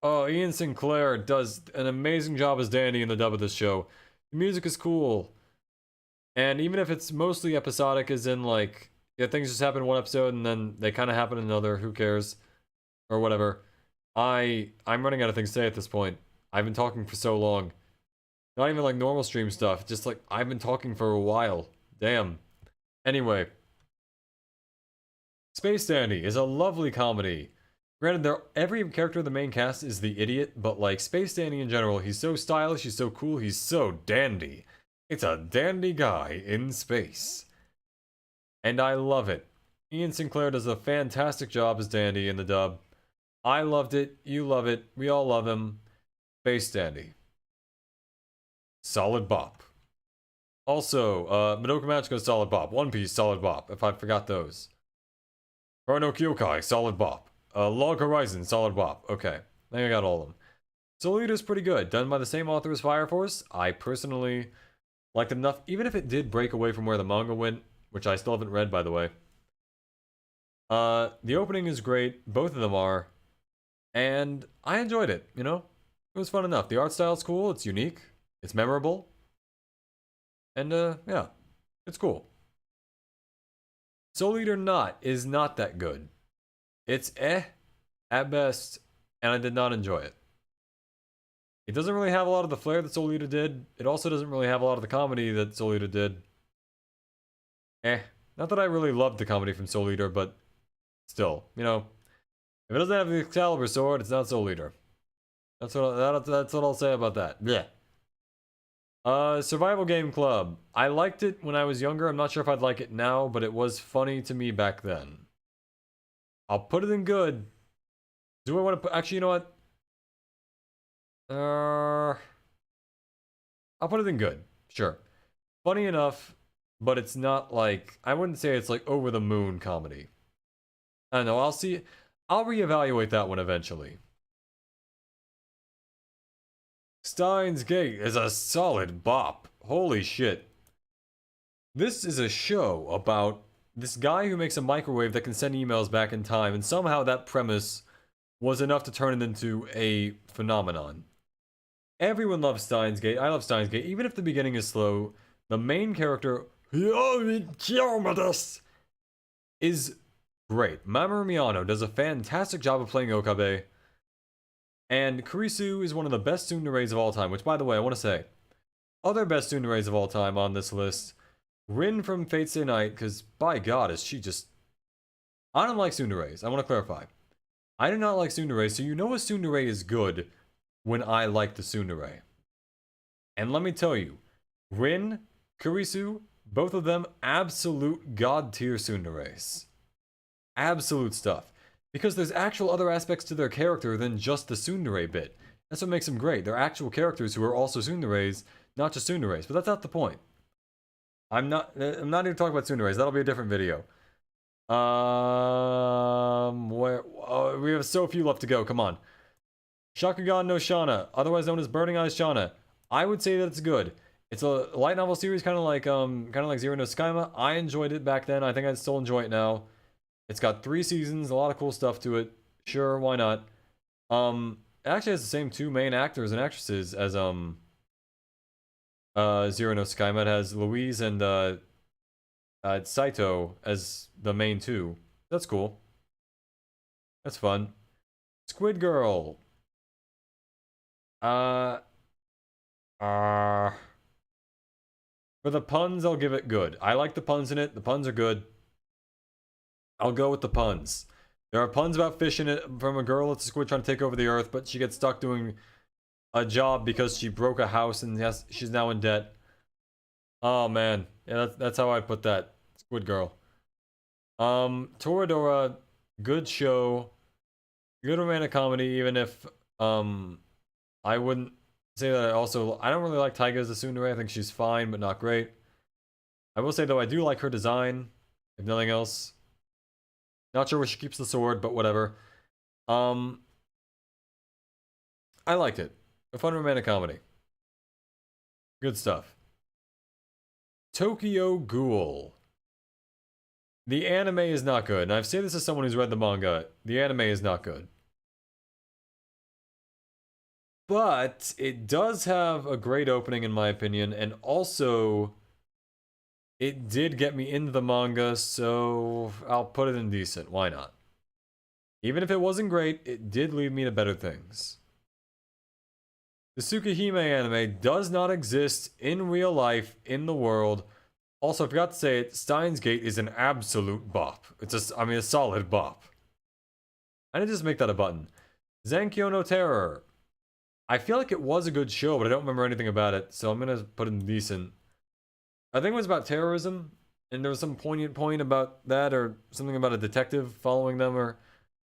Oh, Ian Sinclair does an amazing job as Dandy in the dub of this show. The music is cool. And even if it's mostly episodic, as in, like, yeah, things just happen in one episode and then they kind of happen in another, who cares? Or whatever. I'm running out of things to say at this point. I've been talking for so long. Not even like normal stream stuff, just like I've been talking for a while. Damn. Anyway. Space Dandy is a lovely comedy. Granted, every character in the main cast is the idiot, but like Space Dandy in general, he's so stylish, he's so cool, he's so dandy. It's a dandy guy in space. And I love it. Ian Sinclair does a fantastic job as Dandy in the dub. I loved it, you love it, we all love him. Space Dandy. Solid bop. Also, Madoka Magica, solid bop. One Piece, solid bop, if I forgot those. Chrono Kyokai, solid bop. Log Horizon, solid bop. Okay, I think I got all of them. Soul Eater's pretty good. Done by the same author as Fire Force. I personally liked it enough, even if it did break away from where the manga went, which I still haven't read, by the way. The opening is great. Both of them are. And I enjoyed it, you know? It was fun enough. The art style's cool. It's unique. It's memorable. And, yeah. It's cool. Soul Eater is not that good. It's at best, and I did not enjoy it. It doesn't really have a lot of the flair that Soul Eater did. It also doesn't really have a lot of the comedy that Soul Eater did. Not that I really loved the comedy from Soul Eater, but still, you know, if it doesn't have the Excalibur sword, it's not Soul Eater. That's what I'll say about that. Yeah. Survival Game Club. I liked it when I was younger. I'm not sure if I'd like it now, but it was funny to me back then. I'll put it in good. Do I want to put... Actually, you know what? I'll put it in good. Sure. Funny enough, but it's not like... I wouldn't say it's like over the moon comedy. I don't know. I'll reevaluate that one eventually. Steins Gate is a solid bop. Holy shit. This is a show about this guy who makes a microwave that can send emails back in time, and somehow that premise was enough to turn it into a phenomenon. Everyone loves Steins Gate. I love Steins Gate. Even if the beginning is slow, the main character is great. Mamoru Miyano does a fantastic job of playing Okabe. And Kurisu is one of the best tsuneres of all time, which, by the way, I want to say, other best tsuneres of all time on this list, Rin from Fate Stay Night, because, by God, is she just... I don't like tsuneres, I want to clarify. I do not like tsuneres, so you know a tsunere is good when I like the tsunere. And let me tell you, Rin, Kurisu, both of them, absolute god-tier tsuneres. Absolute stuff. Because there's actual other aspects to their character than just the tsundere bit. That's what makes them great. They're actual characters who are also tsunderes, not just tsuneres. But that's not the point. I'm not here to talk about tsuneres. That'll be a different video. We have so few left to go. Come on. Shakugan no Shana, otherwise known as Burning Eyes Shana. I would say that it's good. It's a light novel series, kind of like Zero no Tsukaima. I enjoyed it back then. I think I'd still enjoy it now. It's got 3 seasons, a lot of cool stuff to it. Sure, why not? It actually has the same 2 main actors and actresses as Zero no Tsukaima. It has Louise and Saito as the main 2. That's cool. That's fun. Squid Girl. For the puns, I'll give it good. I like the puns in it. The puns are good. I'll go with the puns. There are puns about fish in it from a girl that's a squid trying to take over the earth, but she gets stuck doing a job because she broke a house and she's now in debt. Oh man, yeah, that's how I put that. Squid Girl. Toradora, good show, good romantic comedy. Even if I wouldn't say that I don't really like Taiga as a tsundere. I think she's fine, but not great. I will say though, I do like her design, if nothing else. Not sure where she keeps the sword, but whatever. I liked it. A fun romantic comedy. Good stuff. Tokyo Ghoul. The anime is not good, and I've said this as someone who's read the manga. The anime is not good. But it does have a great opening, in my opinion, and also it did get me into the manga, so I'll put it in decent. Why not? Even if it wasn't great, it did lead me to better things. The Tsukihime anime does not exist in real life, in the world. Also, I forgot to say it, Steins Gate is an absolute bop. It's a solid bop. I didn't just make that a button. Zenkyo no Terror. I feel like it was a good show, but I don't remember anything about it, so I'm gonna put it in decent. I think it was about terrorism, and there was some poignant point about that, or something about a detective following them, or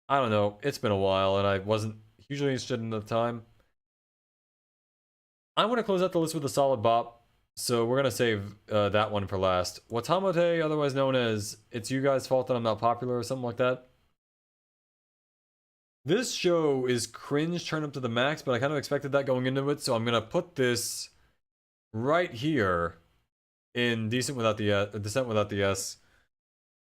I don't know. It's been a while, and I wasn't hugely interested in the time. I want to close out the list with a solid bop, so we're gonna save that one for last. Watamote, otherwise known as "It's You Guys' Fault That I'm Not Popular" or something like that. This show is cringe turned up to the max, but I kind of expected that going into it, so I'm gonna put this right here in Descent without the S.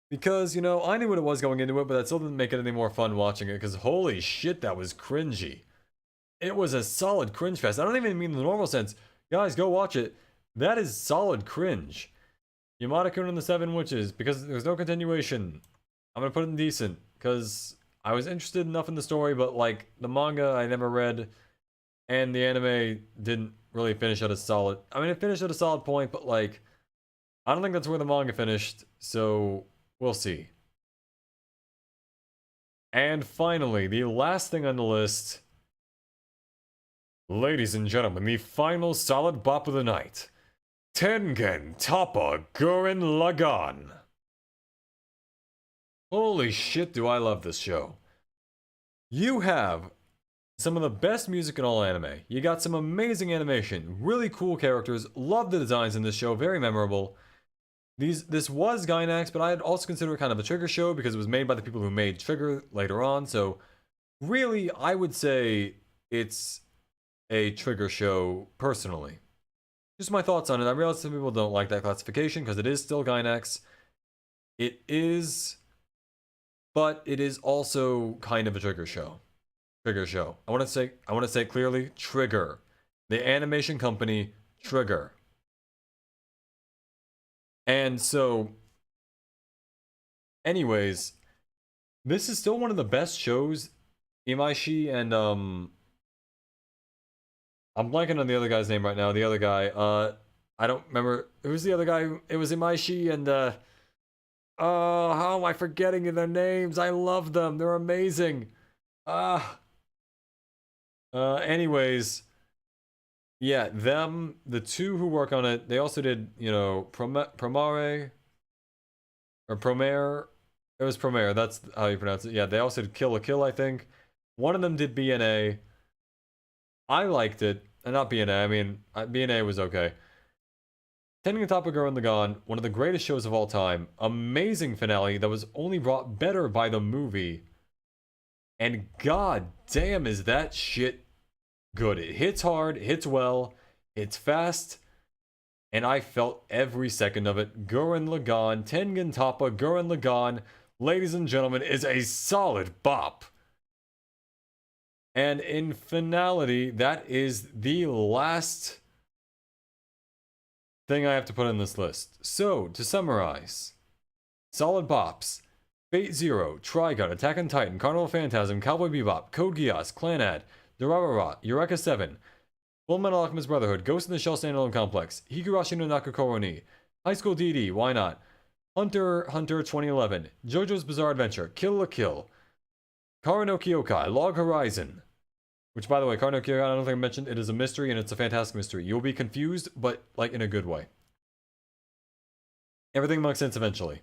Because, you know, I knew what it was going into it, but that still didn't make it any more fun watching it, because holy shit, that was cringy. It was a solid cringe fest. I don't even mean the normal sense. Guys, go watch it. That is solid cringe. Yamada-kun and the Seven Witches, because there's no continuation. I'm gonna put it in decent, because I was interested enough in the story, but like, the manga I never read, and the anime didn't really finish at a solid... I mean, it finished at a solid point, but like, I don't think that's where the manga finished, so we'll see. And finally, the last thing on the list... Ladies and gentlemen, the final solid bop of the night. Tengen Toppa Gurren Lagann. Holy shit, do I love this show. You have some of the best music in all anime. You got some amazing animation, really cool characters, love the designs in this show, very memorable. This was Gainax, but I'd also consider it kind of a Trigger show because it was made by the people who made Trigger later on. So really, I would say it's a Trigger show personally. Just my thoughts on it. I realize some people don't like that classification because it is still Gainax. It is, but it is also kind of a Trigger show. Trigger show. I want to say clearly, Trigger. The animation company, Trigger. And so, anyways, this is still one of the best shows. Imaishi and I'm blanking on the other guy's name right now. The other guy, I don't remember who's the other guy. It was Imaishi and oh, how am I forgetting their names? I love them. They're amazing. Anyways, yeah, them, the two who work on it, they also did, you know, Promare, or Promare. It was Promare, that's how you pronounce it. Yeah, they also did Kill la Kill, I think. One of them did BNA. I liked it. Not BNA, I mean, BNA was okay. Tengen Toppa Gurren Lagann, one of the greatest shows of all time. Amazing finale that was only brought better by the movie. And god damn is that shit good. It hits hard, hits well, it's fast, and I felt every second of it. Gurren Lagann, Tengen Toppa, Gurren Lagann, ladies and gentlemen, is a solid bop. And in finality, that is the last thing I have to put in this list. So, to summarize, solid bops: Fate Zero, Trigun, Attack on Titan, Carnival Phantasm, Cowboy Bebop, Code Geass, Clanad, Durarara, Eureka 7, Fullmetal Alchemist Brotherhood, Ghost in the Shell Standalone Complex, Higurashi no Nakakoro ni, High School DD, why not? Hunter x Hunter 2011, JoJo's Bizarre Adventure, Kill la Kill, Kara no Kyokai, Log Horizon. Which, by the way, Kara no Kyokai, I don't think I mentioned, it is a mystery and it's a fantastic mystery. You'll be confused, but like in a good way. Everything makes sense eventually.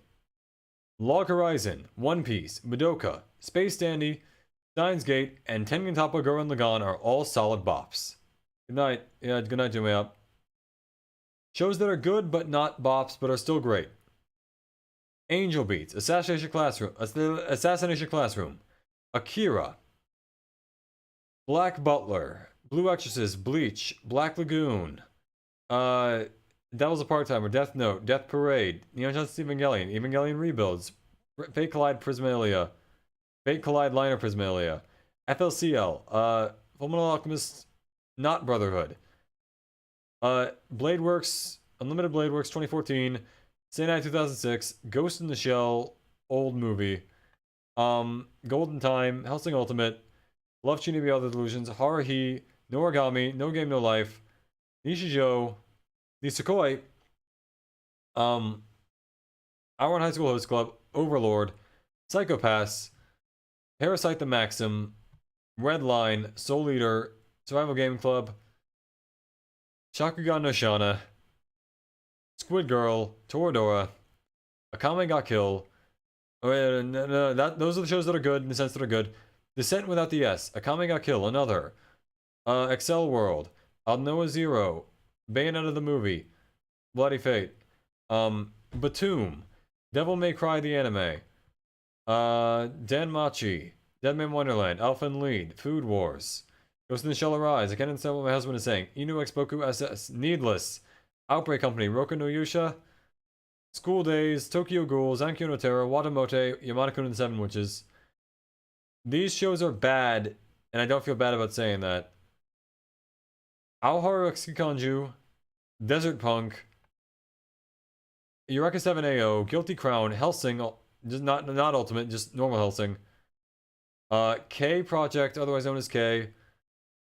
Log Horizon, One Piece, Madoka, Space Dandy, Steins Gate, and Tengen Toppa Gurren Lagann are all solid bops. Good night. Yeah, good night, Jimmy up. Shows that are good but not bops, but are still great. Angel Beats, Assassination Classroom, Akira, Black Butler, Blue Exorcist, Bleach, Black Lagoon, Devil's a Part-Timer, Death Note, Death Parade, Neon Genesis Evangelion, Evangelion Rebuilds, Fate Collide Prismalia, Fate Collide Liner Prismalia, FLCL, Fullmetal Alchemist, not Brotherhood, Blade Works, Unlimited Blade Works 2014, Senai 2006, Ghost in the Shell, old movie, Golden Time, Hellsing Ultimate, Love Shinobi Other Delusions, Haruhi, No Origami, No Game No Life, Nishijo, Nisikoi, Our One High School Host Club, Overlord, Psychopaths, Parasite the Maxim, Red Line, Soul Eater, Survival Gaming Club, Shakugan no Shana, Squid Girl, Toradora, Akame ga Kill. Those are the shows that are good in the sense that are good. Descent without the S, Akame ga Kill, another. Excel World, Aldnoah Zero, Bayonetta the movie, Bloody Fate, Batum, Devil May Cry the anime, Danmachi, Dead Man Wonderland, Alpha and Lead, Food Wars, Ghost in the Shell Arise, I can't understand what my husband is saying, Inu X Boku SS, Needless, Outbreak Company, Roku no Yusha, School Days, Tokyo Ghoul, Zenkyo no Terror, Watamote, Yamada-kun and the Seven Witches. These shows are bad, and I don't feel bad about saying that. Aoharu x Kikanju, Desert Punk, Eureka 7 AO, Guilty Crown, Hellsing, just not Ultimate, just normal Hellsing. K Project, otherwise known as K,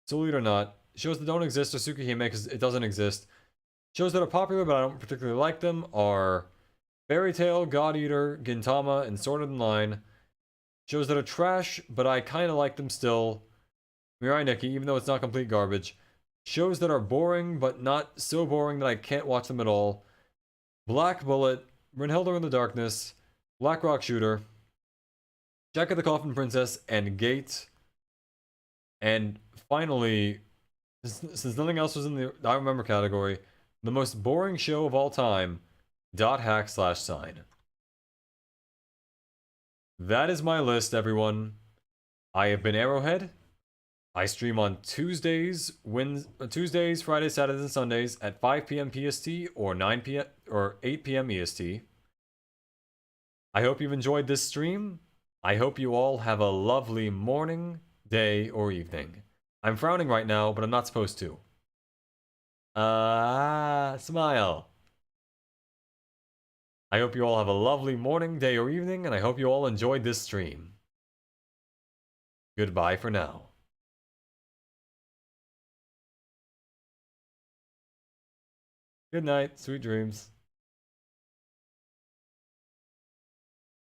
Soul Eater not. Shows that don't exist are Tsukihime because it doesn't exist. Shows that are popular but I don't particularly like them are Fairy Tail, God Eater, Gintama, and Sword Art Online. Shows that are trash, but I kind of like them still. Mirai Nikki, even though it's not complete garbage. Shows that are boring, but not so boring that I can't watch them at all. Black Bullet, Brynhilda in the Darkness, Black Rock Shooter, Jack of the Coffin Princess, and Gate. And finally, since nothing else was in the I remember category, the most boring show of all time, .hack/sign. That is my list, everyone. I have been Arrowhead. I stream on Tuesdays, Fridays, Saturdays, and Sundays at 5 p.m. PST or 9 p.m. or 8 p.m. EST. I hope you've enjoyed this stream. I hope you all have a lovely morning, day, or evening. I'm frowning right now, but I'm not supposed to. Smile. I hope you all have a lovely morning, day, or evening, and I hope you all enjoyed this stream. Goodbye for now. Good night, sweet dreams.